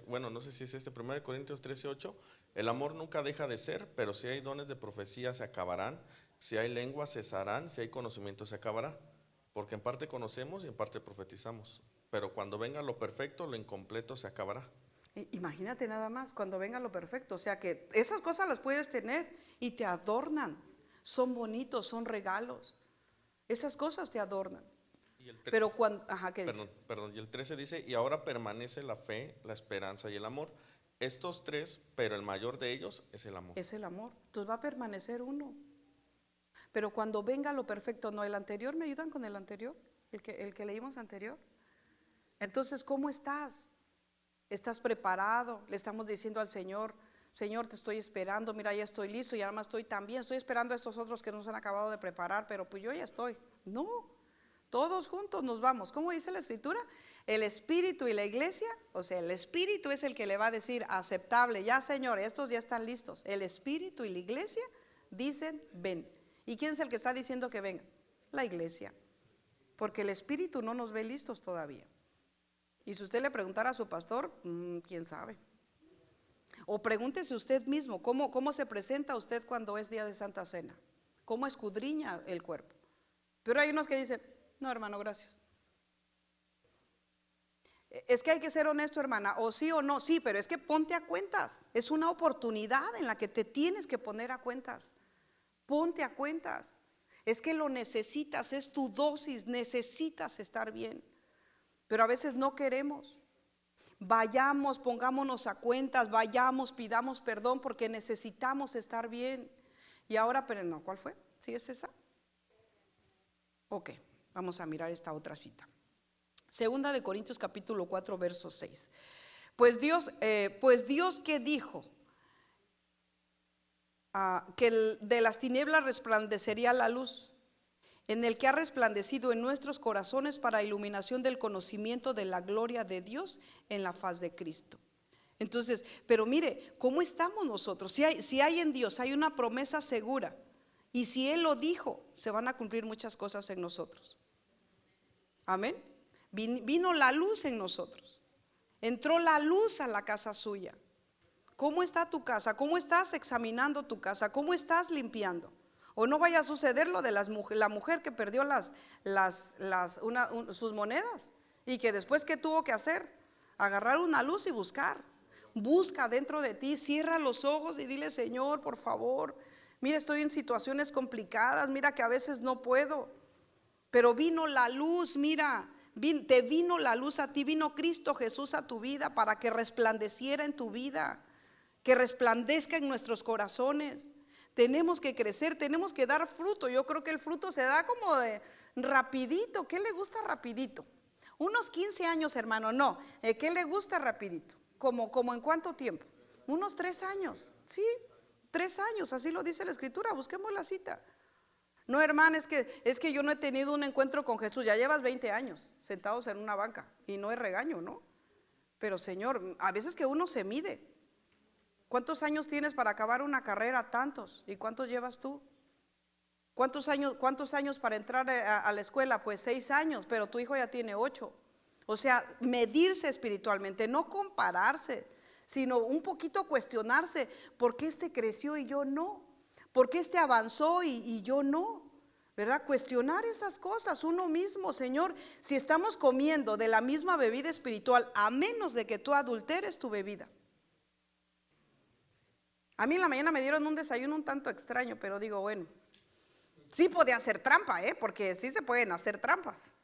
Speaker 2: Bueno, no sé si es 1 Corintios 13:8. El amor nunca deja de ser, pero si hay dones de profecía se acabarán, si hay lenguas cesarán, si hay conocimiento se acabará. Porque en parte conocemos y en parte profetizamos. Pero cuando venga lo perfecto, lo incompleto se acabará.
Speaker 1: Imagínate nada más, cuando venga lo perfecto. O sea que esas cosas las puedes tener y te adornan. Son bonitos, son regalos. Esas cosas te adornan. Pero cuando, ajá, ¿qué dice?
Speaker 2: Perdón, y el 13 dice, y ahora permanece la fe, la esperanza y el amor. Estos tres, pero el mayor de ellos es el amor.
Speaker 1: Es el amor. Entonces va a permanecer uno. Pero cuando venga lo perfecto, no, el anterior, ¿me ayudan con el anterior? El que leímos anterior. Entonces, ¿cómo estás? ¿Estás preparado? Le estamos diciendo al Señor, Señor, te estoy esperando, mira, ya estoy listo y además estoy también, estoy esperando a estos otros que no se han acabado de preparar, pero pues yo ya estoy. No, todos juntos nos vamos. ¿Cómo dice la Escritura? El Espíritu y la iglesia, o sea, el Espíritu es el que le va a decir aceptable, ya Señor, estos ya están listos. El Espíritu y la iglesia dicen, ven. ¿Y quién es el que está diciendo que venga? La iglesia. Porque el Espíritu no nos ve listos todavía. Y si usted le preguntara a su pastor, quién sabe. O pregúntese usted mismo, ¿cómo se presenta usted cuando es día de Santa Cena? ¿Cómo escudriña el cuerpo? Pero hay unos que dicen, no hermano, gracias. Es que hay que ser honesto, hermana, o sí o no, sí, pero es que ponte a cuentas. Es una oportunidad en la que te tienes que poner a cuentas. Ponte a cuentas. Es que lo necesitas, es tu dosis, necesitas estar bien. Pero a veces no queremos. Vayamos, pongámonos a cuentas, vayamos, pidamos perdón porque necesitamos estar bien. Y ahora, pero no, ¿cuál fue? ¿Sí es esa? Ok, vamos a mirar esta otra cita. Segunda de Corintios capítulo 4, verso 6. Pues Dios que dijo que de las tinieblas resplandecería la luz, en el que ha resplandecido en nuestros corazones para iluminación del conocimiento de la gloria de Dios en la faz de Cristo. Entonces, pero mire, ¿cómo estamos nosotros? Si hay en Dios, hay una promesa segura, y si Él lo dijo, se van a cumplir muchas cosas en nosotros. Amén. Vino la luz en nosotros, entró la luz a la casa suya. ¿Cómo está tu casa? ¿Cómo estás examinando tu casa? ¿Cómo estás limpiando? O no vaya a suceder lo de la mujer que perdió sus monedas y que después, ¿qué tuvo que hacer? Agarrar una luz y buscar. Busca dentro de ti, cierra los ojos y dile, Señor, por favor, mira, estoy en situaciones complicadas, mira que a veces no puedo, pero vino la luz, mira, te vino la luz a ti, vino Cristo Jesús a tu vida para que resplandeciera en tu vida, que resplandezca en nuestros corazones. Tenemos que crecer, tenemos que dar fruto. Yo creo que el fruto se da como de rapidito. ¿Qué le gusta rapidito? Unos 15 años, hermano, no. ¿Qué le gusta rapidito? ¿Como en cuánto tiempo? Unos 3 años, sí, 3 años, así lo dice la Escritura, busquemos la cita. No, hermano, es que yo no he tenido un encuentro con Jesús. Ya llevas 20 años sentados en una banca y no es regaño, ¿no? Pero Señor, a veces que uno se mide. ¿Cuántos años tienes para acabar una carrera? Tantos. ¿Y cuántos llevas tú? ¿Cuántos años para entrar a la escuela? Pues 6 años, pero tu hijo ya tiene 8. O sea, medirse espiritualmente, no compararse, sino un poquito cuestionarse. ¿Por qué este creció y yo no? ¿Por qué este avanzó y yo no? ¿Verdad? Cuestionar esas cosas uno mismo, Señor. Si estamos comiendo de la misma bebida espiritual, a menos de que tú adulteres tu bebida. A mí en la mañana me dieron un desayuno un tanto extraño, pero digo, bueno, sí podía hacer trampa, porque sí se pueden hacer trampas.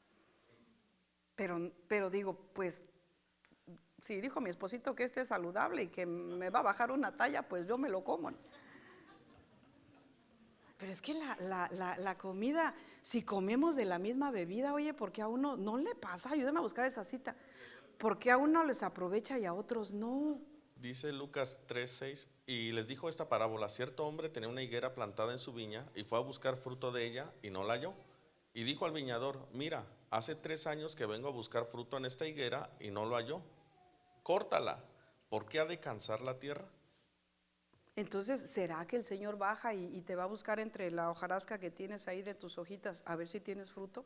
Speaker 1: Pero digo, pues, si dijo mi esposito que este es saludable y que me va a bajar una talla, pues yo me lo como. Pero es que la comida, si comemos de la misma bebida, oye, ¿por qué a uno no le pasa? Ayúdame a buscar esa cita. ¿Por qué a uno les aprovecha y a otros no?
Speaker 2: Dice Lucas 3:6, y les dijo esta parábola: cierto hombre tenía una higuera plantada en su viña y fue a buscar fruto de ella y no la halló. Y dijo al viñador: mira, hace 3 años que vengo a buscar fruto en esta higuera y no lo halló. Córtala, ¿por qué ha de cansar la tierra?
Speaker 1: Entonces, ¿será que el Señor baja y te va a buscar entre la hojarasca que tienes ahí de tus hojitas a ver si tienes fruto?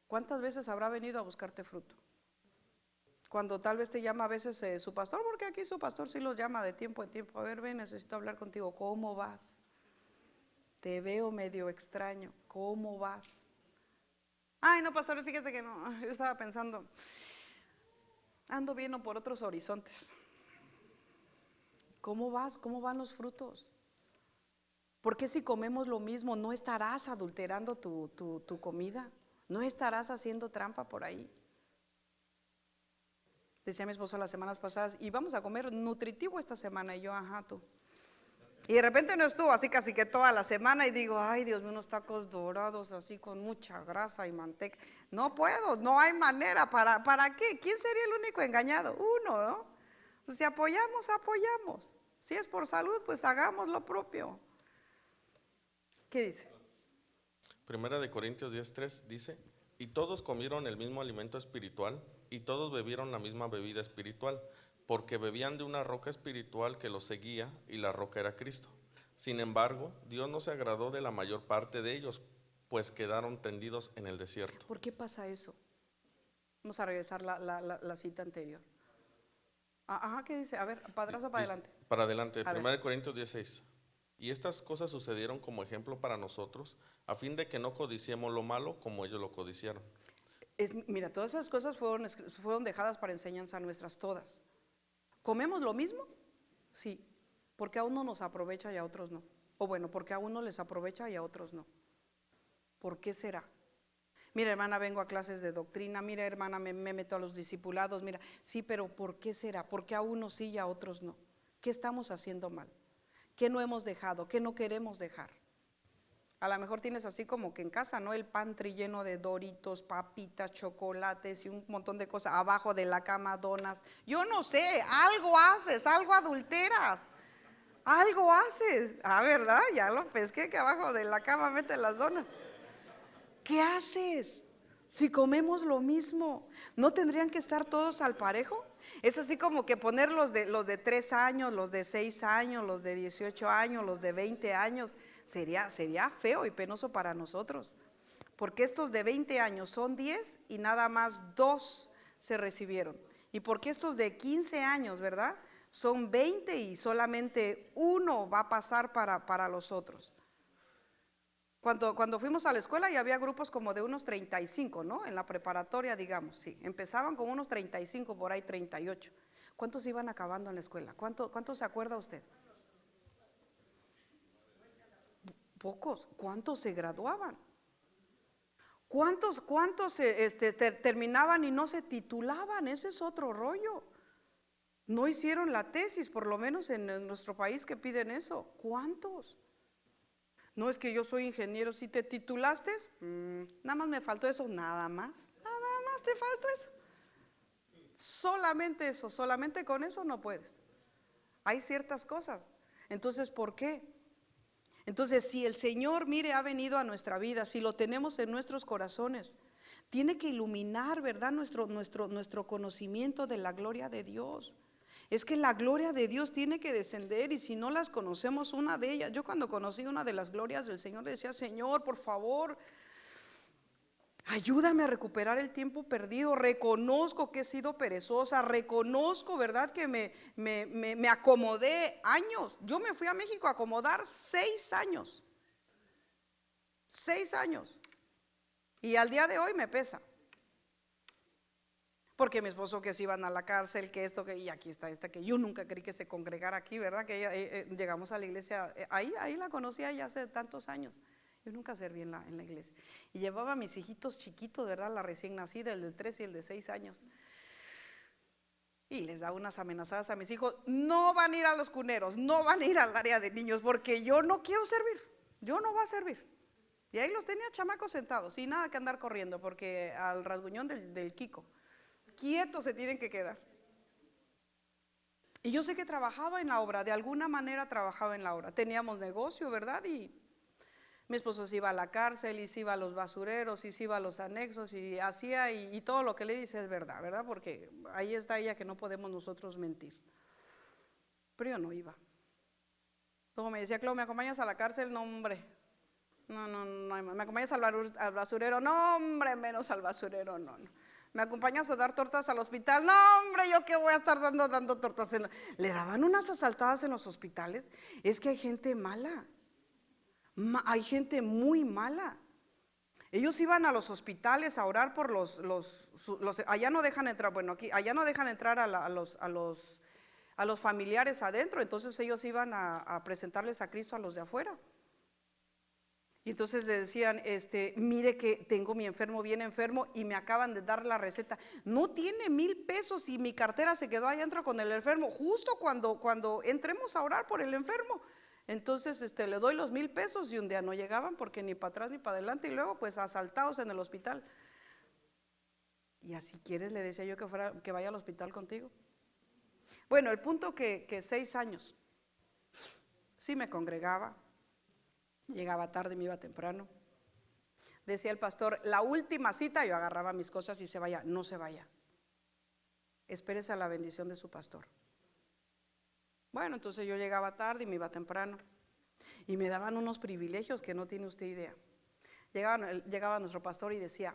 Speaker 1: ¿Cuántas veces habrá venido a buscarte fruto? Cuando tal vez te llama a veces su pastor, porque aquí su pastor sí los llama de tiempo en tiempo. A ver, ven, necesito hablar contigo. ¿Cómo vas? Te veo medio extraño. ¿Cómo vas? Ay, no, pastor, fíjate que no. Yo estaba pensando, ando viendo por otros horizontes. ¿Cómo vas? ¿Cómo van los frutos? Porque si comemos lo mismo, no estarás adulterando tu comida, no estarás haciendo trampa por ahí. Decía mi esposo las semanas pasadas, y vamos a comer nutritivo esta semana, y yo, ajá, tú. Y de repente no estuvo así casi que toda la semana, y digo, ay Dios mío, unos tacos dorados así con mucha grasa y manteca. No puedo, no hay manera, ¿para qué? ¿Quién sería el único engañado? Uno, ¿no? Pues si apoyamos, apoyamos. Si es por salud, pues hagamos lo propio. ¿Qué dice?
Speaker 2: Primera de Corintios 10:3 dice: y todos comieron el mismo alimento espiritual, y todos bebieron la misma bebida espiritual, porque bebían de una roca espiritual que los seguía, y la roca era Cristo. Sin embargo, Dios no se agradó de la mayor parte de ellos, pues quedaron tendidos en el desierto.
Speaker 1: ¿Por qué pasa eso? Vamos a regresar la cita anterior. Ajá, ¿qué dice? A ver, padrazo para adelante.
Speaker 2: Para adelante,
Speaker 1: A ver.
Speaker 2: 1 Corintios 16. Y estas cosas sucedieron como ejemplo para nosotros, a fin de que no codiciemos lo malo como ellos lo codiciaron.
Speaker 1: Mira, todas esas cosas fueron dejadas para enseñanza nuestras todas. ¿Comemos lo mismo? Sí, porque a uno nos aprovecha y a otros no. O bueno, porque a uno les aprovecha y a otros no. ¿Por qué será? Mira, hermana, vengo a clases de doctrina. Mira, hermana, me meto a los discipulados. Mira, sí, pero ¿por qué será? ¿Por qué a unos sí y a otros no? ¿Qué estamos haciendo mal? ¿Qué no hemos dejado? ¿Qué no queremos dejar? A lo mejor tienes así como que en casa, ¿no? El pantry lleno de Doritos, papitas, chocolates y un montón de cosas. Abajo de la cama, donas. Yo no sé, algo haces, algo adulteras. Algo haces. Ah, ¿verdad? Ya lo pesqué que abajo de la cama meten las donas. ¿Qué haces? Si comemos lo mismo, ¿no tendrían que estar todos al parejo? Es así como que poner los de 3 años, los de 6 años, los de 18 años, los de 20 años. Sería feo y penoso para nosotros. Porque estos de 20 años son 10 y nada más 2 se recibieron. Y porque estos de 15 años, ¿verdad? Son 20 y solamente 1 va a pasar para los otros. Cuando fuimos a la escuela ya había grupos como de unos 35, ¿no? En la preparatoria, digamos, sí. Empezaban con unos 35, por ahí 38. ¿Cuántos iban acabando en la escuela? ¿Cuántos se acuerda usted? Pocos. ¿Cuántos se graduaban? ¿Cuántos terminaban y no se titulaban? Ese es otro rollo. No hicieron la tesis, por lo menos en nuestro país que piden eso. ¿Cuántos? No es que yo soy ingeniero, si te titulaste, nada más me faltó eso, nada más te faltó eso. Solamente eso, solamente con eso no puedes. Hay ciertas cosas. Entonces, ¿por qué? Entonces, si el Señor, mire, ha venido a nuestra vida, si lo tenemos en nuestros corazones, tiene que iluminar, ¿verdad? Nuestro conocimiento de la gloria de Dios. Es que la gloria de Dios tiene que descender y si no las conocemos una de ellas, yo cuando conocí una de las glorias del Señor decía, Señor, por favor, ayúdame a recuperar el tiempo perdido. Reconozco que he sido perezosa, reconozco, ¿verdad? Que me acomodé años. Yo me fui a México a acomodar 6 años. 6 años. Y al día de hoy me pesa. Porque mi esposo que se iban a la cárcel, que esto, y aquí está esta, que yo nunca creí que se congregara aquí, ¿verdad? Que ella, llegamos a la iglesia, ahí la conocía ya hace tantos años. Yo nunca serví en la iglesia. Y llevaba a mis hijitos chiquitos, ¿verdad? La recién nacida, el de 3 y el de 6 años. Y les da unas amenazadas a mis hijos, no van a ir a los cuneros, no van a ir al área de niños, porque yo no quiero servir, yo no voy a servir. Y ahí los tenía chamacos sentados, y nada que andar corriendo, porque al rasguñón del Kiko. Quietos se tienen que quedar. Y yo sé que trabajaba en la obra, de alguna manera trabajaba en la obra. Teníamos negocio, ¿verdad? Mi esposo se iba a la cárcel y se iba a los basureros y se iba a los anexos y hacía y todo lo que le dice es verdad, ¿verdad? Porque ahí está ella que no podemos nosotros mentir. Pero yo no iba. Luego me decía, Clau, ¿me acompañas a la cárcel? No, hombre. No, ¿me acompañas al basurero? No, hombre, menos al basurero, no. ¿Me acompañas a dar tortas al hospital? No, hombre, ¿yo qué voy a estar dando tortas? Le daban unas asaltadas en los hospitales. Es que hay gente mala. Hay gente muy mala. Ellos iban a los hospitales a orar por allá no dejan entrar, bueno, aquí, allá no dejan entrar a los familiares adentro, entonces ellos iban a presentarles a Cristo a los de afuera. Y entonces le decían, mire que tengo mi enfermo bien enfermo y me acaban de dar la receta. No tiene 1,000 pesos y mi cartera se quedó ahí adentro con el enfermo, justo cuando entremos a orar por el enfermo. Entonces le doy los 1,000 pesos y un día no llegaban porque ni para atrás ni para adelante y luego pues asaltados en el hospital. Y así quieres, le decía yo que vaya al hospital contigo. Bueno, el punto que 6 años, sí me congregaba, llegaba tarde, me iba temprano. Decía el pastor, la última cita, yo agarraba mis cosas y se vaya, no se vaya. Espérese a la bendición de su pastor. Bueno, entonces yo llegaba tarde y me iba temprano. Y me daban unos privilegios que no tiene usted idea. Llegaba nuestro pastor y decía,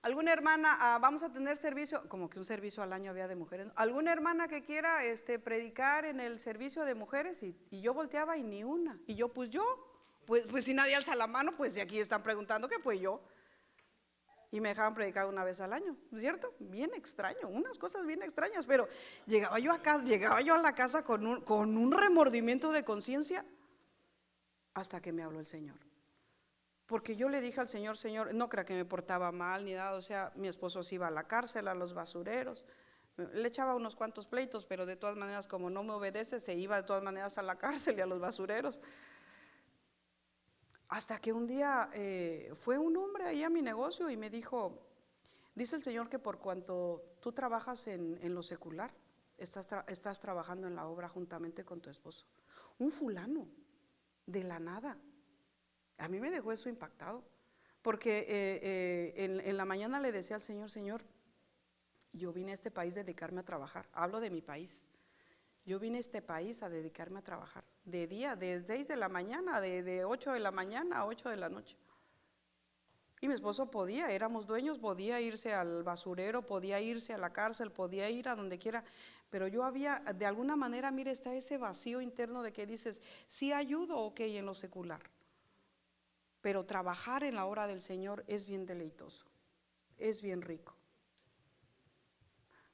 Speaker 1: ¿alguna hermana, vamos a tener servicio? Como que un servicio al año había de mujeres. ¿Alguna hermana que quiera predicar en el servicio de mujeres? Y yo volteaba y ni una. Y yo, pues si nadie alza la mano, pues de aquí están preguntando que pues yo. Y me dejaban predicar una vez al año, ¿cierto? Bien extraño, unas cosas bien extrañas, pero llegaba yo a la casa con un remordimiento de conciencia hasta que me habló el Señor. Porque yo le dije al Señor, Señor, no crea que me portaba mal ni nada, o sea, mi esposo se iba a la cárcel, a los basureros, le echaba unos cuantos pleitos, pero de todas maneras, como no me obedece, se iba de todas maneras a la cárcel y a los basureros. Hasta que un día fue un hombre ahí a mi negocio y me dijo, dice el Señor que por cuanto tú trabajas en lo secular, estás trabajando en la obra juntamente con tu esposo. Un fulano, de la nada. A mí me dejó eso impactado, porque en la mañana le decía al Señor, Señor, yo vine a este país a dedicarme a trabajar. Hablo de mi país. Yo vine a este país a dedicarme a trabajar, de día, de 6 de la mañana, de 8 de la mañana a 8 de la noche. Y mi esposo podía, éramos dueños, podía irse al basurero, podía irse a la cárcel, podía ir a donde quiera, pero yo había, de alguna manera, mire, está ese vacío interno de que dices, sí ayudo, ok, en lo secular, pero trabajar en la obra del Señor es bien deleitoso, es bien rico.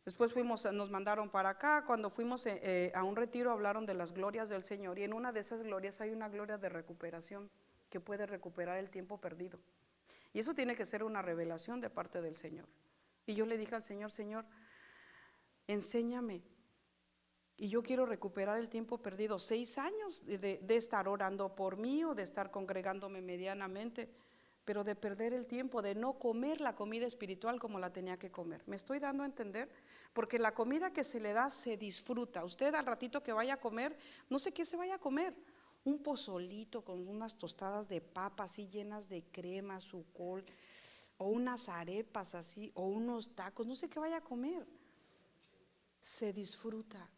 Speaker 1: Después nos mandaron para acá, cuando fuimos a un retiro hablaron de las glorias del Señor y en una de esas glorias hay una gloria de recuperación que puede recuperar el tiempo perdido. Y eso tiene que ser una revelación de parte del Señor. Y yo le dije al Señor, Señor, enséñame. Y yo quiero recuperar el tiempo perdido, 6 años de estar orando por mí o de estar congregándome medianamente, pero de perder el tiempo, de no comer la comida espiritual como la tenía que comer. ¿Me estoy dando a entender? Porque la comida que se le da se disfruta. Usted al ratito que vaya a comer, no sé qué se vaya a comer, un pozolito con unas tostadas de papa así llenas de crema, su col, o unas arepas así, o unos tacos, no sé qué vaya a comer. Se disfruta.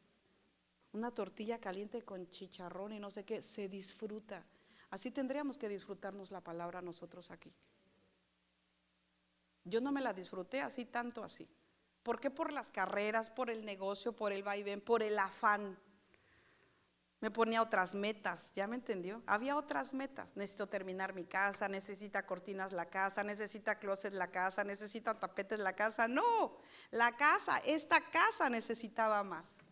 Speaker 1: Una tortilla caliente con chicharrón y no sé qué, se disfruta. Así tendríamos que disfrutarnos la palabra nosotros aquí. Yo no me la disfruté así, tanto así. ¿Por qué? Por las carreras, por el negocio, por el vaivén, por el afán. Me ponía otras metas, ¿ya me entendió? Había otras metas. Necesito terminar mi casa, necesita cortinas la casa, necesita closet la casa, necesita tapetes la casa. No, la casa, esta casa necesitaba más.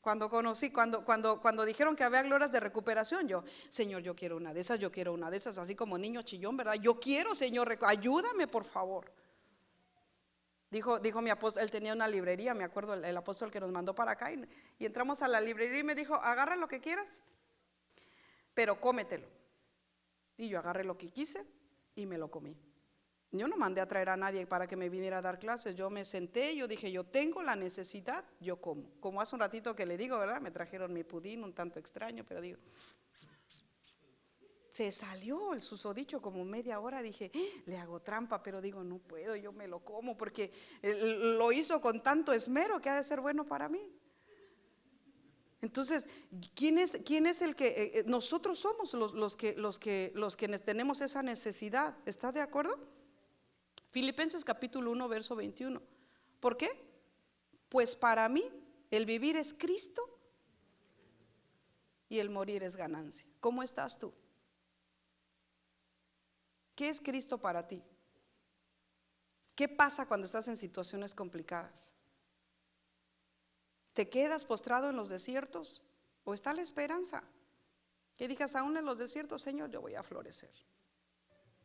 Speaker 1: Cuando dijeron que había glorias de recuperación, yo, Señor, yo quiero una de esas, así como niño chillón, ¿verdad? Yo quiero, Señor, ayúdame, por favor. Dijo mi apóstol, él tenía una librería, me acuerdo, el apóstol que nos mandó para acá, y entramos a la librería y me dijo, agarra lo que quieras, pero cómetelo. Y yo agarré lo que quise y me lo comí. Yo no mandé a traer a nadie para que me viniera a dar clases, yo me senté, yo dije, yo tengo la necesidad, yo como. Como hace un ratito que le digo, ¿verdad? Me trajeron mi pudín, un tanto extraño, pero digo, se salió el susodicho como media hora. Dije, le hago trampa, pero digo, no puedo, yo me lo como porque lo hizo con tanto esmero que ha de ser bueno para mí. Entonces, ¿quién es el que nosotros somos los que tenemos esa necesidad? ¿Está de acuerdo? Filipenses capítulo 1, verso 21. ¿Por qué? Pues para mí el vivir es Cristo y el morir es ganancia. ¿Cómo estás tú? ¿Qué es Cristo para ti? ¿Qué pasa cuando estás en situaciones complicadas? ¿Te quedas postrado en los desiertos o está la esperanza? Que digas, aún en los desiertos, Señor, yo voy a florecer.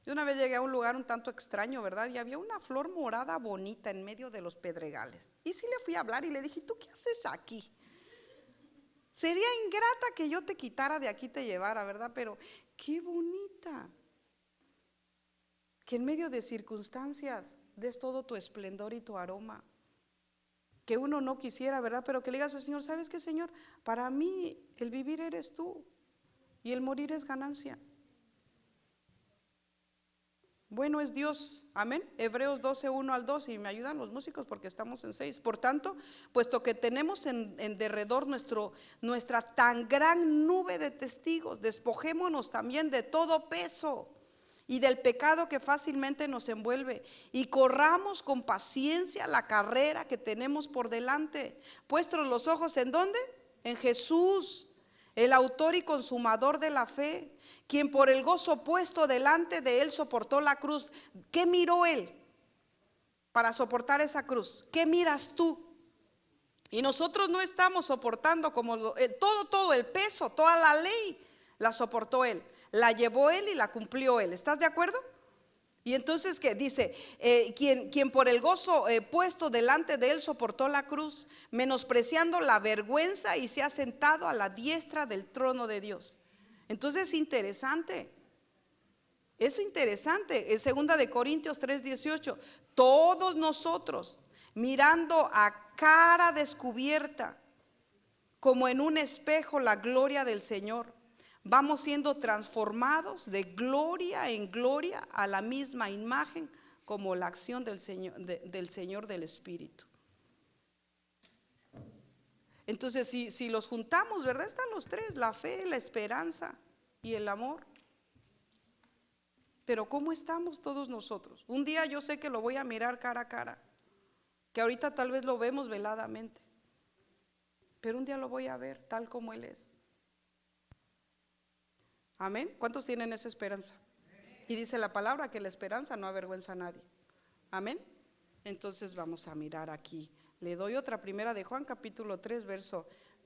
Speaker 1: Yo una vez llegué a un lugar un tanto extraño, ¿verdad? Y había una flor morada bonita en medio de los pedregales. Y sí le fui a hablar y le dije, ¿tú qué haces aquí? Sería ingrata que yo te quitara de aquí y te llevara, ¿verdad? Pero qué bonita. Que en medio de circunstancias des todo tu esplendor y tu aroma. Que uno no quisiera, ¿verdad? Pero que le digas al Señor, ¿sabes qué, Señor? Para mí el vivir eres tú y el morir es ganancia. Bueno es Dios, amén. Hebreos 12, 1 al 2, y me ayudan los músicos porque estamos en 6. Por tanto, puesto que tenemos en derredor nuestra tan gran nube de testigos, despojémonos también de todo peso y del pecado que fácilmente nos envuelve, y corramos con paciencia la carrera que tenemos por delante, puestos los ojos ¿en dónde? En Jesús, el autor y consumador de la fe, quien por el gozo puesto delante de él soportó la cruz. ¿Qué miró él para soportar esa cruz? ¿Qué miras tú? Y nosotros no estamos soportando como todo el peso, toda la ley la soportó él, la llevó él y la cumplió él. ¿Estás de acuerdo? Y entonces ¿qué dice? Quien por el gozo puesto delante de él soportó la cruz, menospreciando la vergüenza, y se ha sentado a la diestra del trono de Dios. Entonces es interesante. Es interesante. En 2 de Corintios 3:18, todos nosotros mirando a cara descubierta, como en un espejo, la gloria del Señor, vamos siendo transformados de gloria en gloria a la misma imagen, como la acción del Señor del Espíritu. Entonces si los juntamos, ¿verdad? Están los tres: la fe, la esperanza y el amor. Pero ¿cómo estamos todos nosotros? Un día yo sé que lo voy a mirar cara a cara, que ahorita tal vez lo vemos veladamente, pero un día lo voy a ver tal como Él es. Amén. ¿Cuántos tienen esa esperanza? Y dice la palabra que la esperanza no avergüenza a nadie. Amén. Entonces vamos a mirar aquí. Le doy otra, primera de Juan capítulo 3,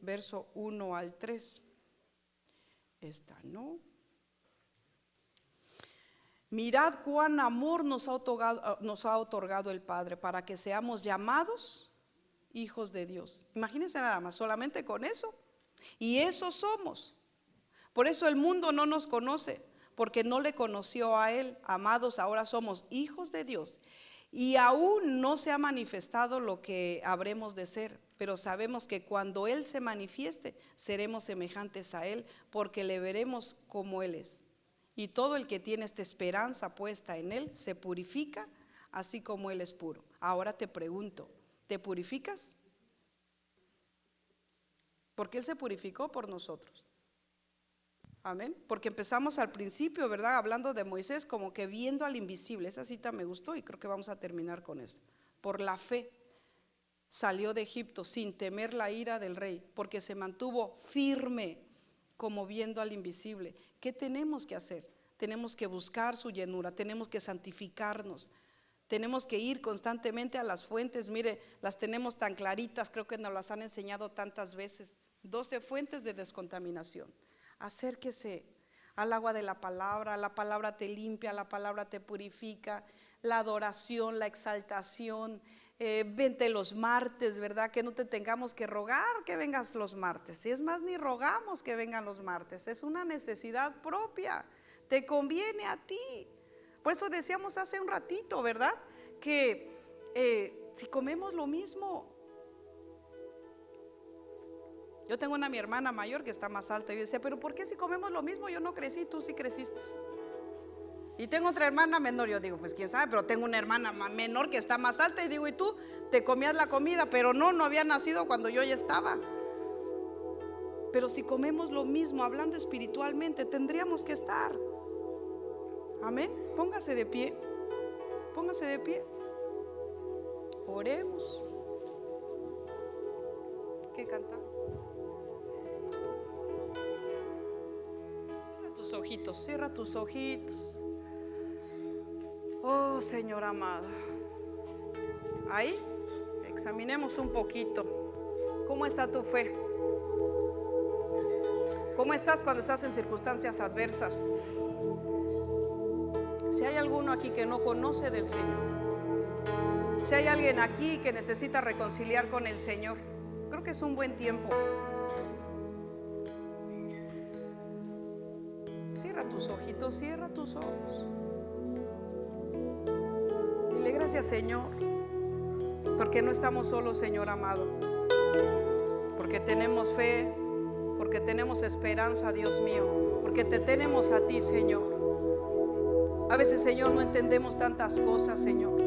Speaker 1: verso 1 al 3. Esta no. Mirad cuán amor nos ha otorgado el Padre, para que seamos llamados hijos de Dios. Imagínense nada más, solamente con eso. Y eso somos. Por eso el mundo no nos conoce, porque no le conoció a Él. Amados, ahora somos hijos de Dios. Y aún no se ha manifestado lo que habremos de ser, pero sabemos que cuando Él se manifieste, seremos semejantes a Él, porque le veremos como Él es. Y todo el que tiene esta esperanza puesta en Él se purifica, así como Él es puro. Ahora te pregunto, ¿te purificas? Porque Él se purificó por nosotros. Amén. Porque empezamos al principio, ¿verdad? Hablando de Moisés, como que viendo al invisible. Esa cita me gustó y creo que vamos a terminar con eso. Por la fe salió de Egipto sin temer la ira del rey, porque se mantuvo firme, como viendo al invisible. ¿Qué tenemos que hacer? Tenemos que buscar su llenura, tenemos que santificarnos, tenemos que ir constantemente a las fuentes. Mire, las tenemos tan claritas, creo que nos las han enseñado tantas veces. 12 fuentes de descontaminación. Acérquese al agua de la palabra te limpia, la palabra te purifica, la adoración, la exaltación. Vente los martes, ¿verdad? Que no te tengamos que rogar que vengas los martes. Y es más, ni rogamos que vengan los martes, es una necesidad propia, te conviene a ti. Por eso decíamos hace un ratito, ¿verdad? Que si comemos lo mismo, Yo tengo mi hermana mayor que está más alta y dice, pero ¿por qué si comemos lo mismo? Yo no crecí, tú sí creciste. Y tengo otra hermana menor, yo digo, pues quién sabe, pero tengo una hermana menor que está más alta y digo, y tú te comías la comida, pero no había nacido cuando yo ya estaba. Pero si comemos lo mismo, hablando espiritualmente, tendríamos que estar. Amén. Póngase de pie. Póngase de pie. Oremos. ¿Qué cantamos? Cierra tus ojitos, cierra tus ojitos. Oh, Señor amado. Ahí, examinemos un poquito. ¿Cómo está tu fe? ¿Cómo estás cuando estás en circunstancias adversas? Si hay alguno aquí que no conoce del Señor, si hay alguien aquí que necesita reconciliar con el Señor, creo que es un buen tiempo. Cierra tus ojitos, cierra tus ojos. Dile gracias, Señor, porque no estamos solos, Señor amado, porque tenemos fe, porque tenemos esperanza, Dios mío, porque te tenemos a ti, Señor. A veces, Señor, no entendemos tantas cosas, Señor.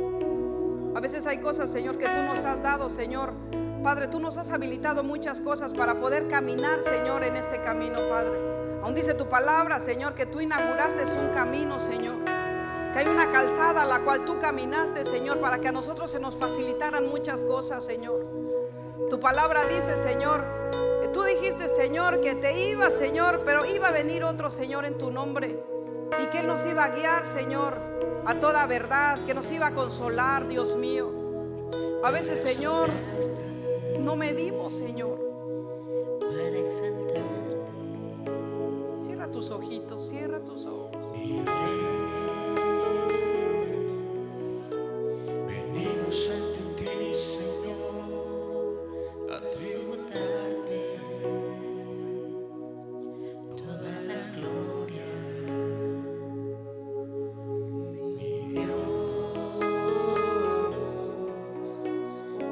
Speaker 1: A veces hay cosas, Señor, que tú nos has dado, Señor. Padre, tú nos has habilitado muchas cosas para poder caminar, Señor, en este camino, Padre. Aún dice tu palabra, Señor, que tú inauguraste un camino, Señor, que hay una calzada a la cual tú caminaste, Señor, para que a nosotros se nos facilitaran muchas cosas, Señor. Tu palabra dice, Señor, tú dijiste, Señor, que te ibas, Señor, pero iba a venir otro, Señor, en tu nombre, y que Él nos iba a guiar, Señor, a toda verdad, que nos iba a consolar, Dios mío. A veces, Señor, no medimos, Señor. Cierra tus ojitos, cierra tus ojos.
Speaker 3: Venimos ante ti, Señor, a tributarte toda la gloria, mi Dios.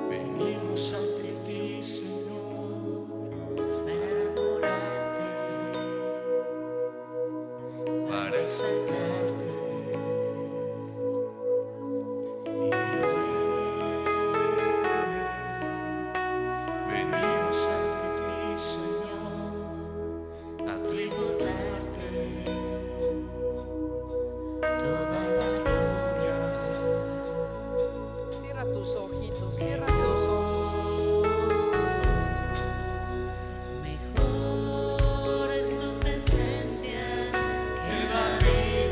Speaker 3: Venimos ante ti, Señor, para adorarte, para exaltarte. Venimos ante ti, Señor, a tributarte toda la gloria.
Speaker 1: Cierra tus ojitos, cierra tus ojos.
Speaker 3: Mejor es tu presencia que la vida.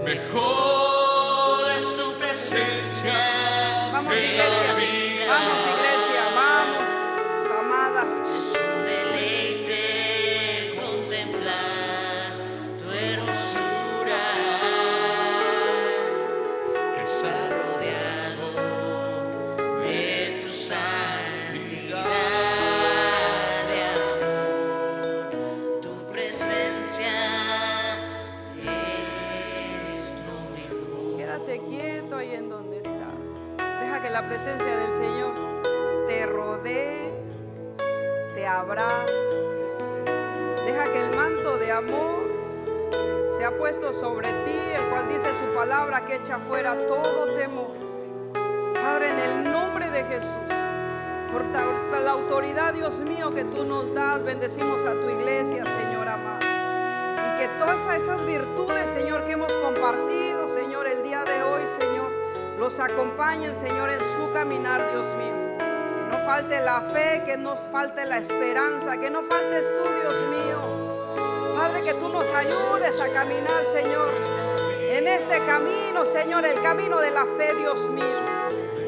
Speaker 3: Mejor es tu presencia.
Speaker 1: Vamos,
Speaker 3: que la
Speaker 1: iglesia.
Speaker 3: vida.
Speaker 1: Vamos, iglesia. Vamos, amada.
Speaker 3: Es un deleite contemplar tu hermosura. Estar rodeado de tu santidad de amor. Tu presencia es lo mejor.
Speaker 1: Quédate quieto ahí en donde estás. Deja que la presencia del Señor te rodee, te abrace. Deja que el manto de amor se ha puesto sobre ti, el cual dice su palabra que echa fuera todo temor. Padre, en el nombre de Jesús, por la autoridad, Dios mío, que tú nos das, bendecimos a tu iglesia, Señor amado. Y que todas esas virtudes, Señor, que hemos compartido, Señor, el día de hoy, Señor, los acompañen, Señor, en su caminar, Dios mío. Que no falte la fe, que no falte la esperanza, que no faltes tú, Dios mío. Padre, que tú nos ayudes a caminar, Señor, en este camino, Señor, el camino de la fe, Dios mío.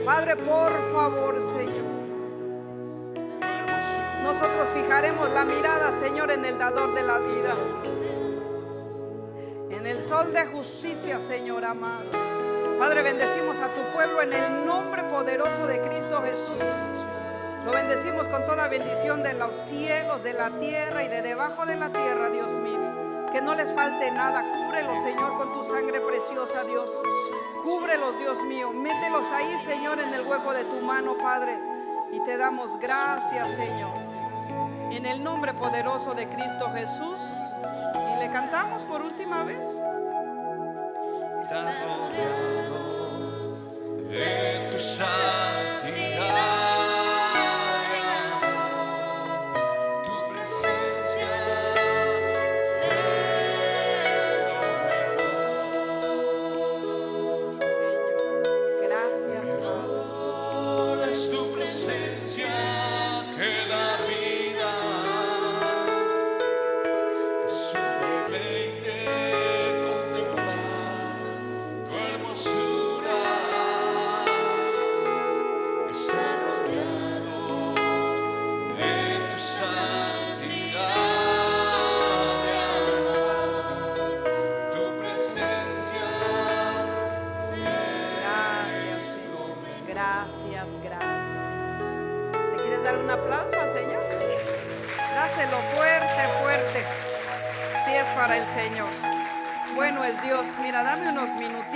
Speaker 1: Padre, por favor, Señor. Nosotros fijaremos la mirada, Señor, en el dador de la vida, en el sol de justicia, Señor amado. Padre, bendecimos a tu pueblo en el nombre poderoso de Cristo Jesús. Lo bendecimos con toda bendición de los cielos, de la tierra y de debajo de la tierra, Dios mío. Que no les falte nada. Cúbrelos, Señor, con tu sangre preciosa, Dios. Cúbrelos, Dios mío. Mételos ahí, Señor, en el hueco de tu mano, Padre. Y te damos gracias, Señor. En el nombre poderoso de Cristo Jesús. Y le cantamos por última vez.
Speaker 3: Estar rodeado
Speaker 2: de tu santidad.
Speaker 3: tu presencia es lo mejor.
Speaker 1: Gracias, Padre.
Speaker 3: Es tu presencia que la vida es un deleite contemplar tu hermosura. Estar rodeado de tu santidad de amor. Tu presencia
Speaker 1: Gracias, gracias, gracias. ¿Le quieres dar un aplauso al Señor? Dáselo fuerte, fuerte. Si es para el Señor. Bueno es Dios. Mira, dame unos minutitos.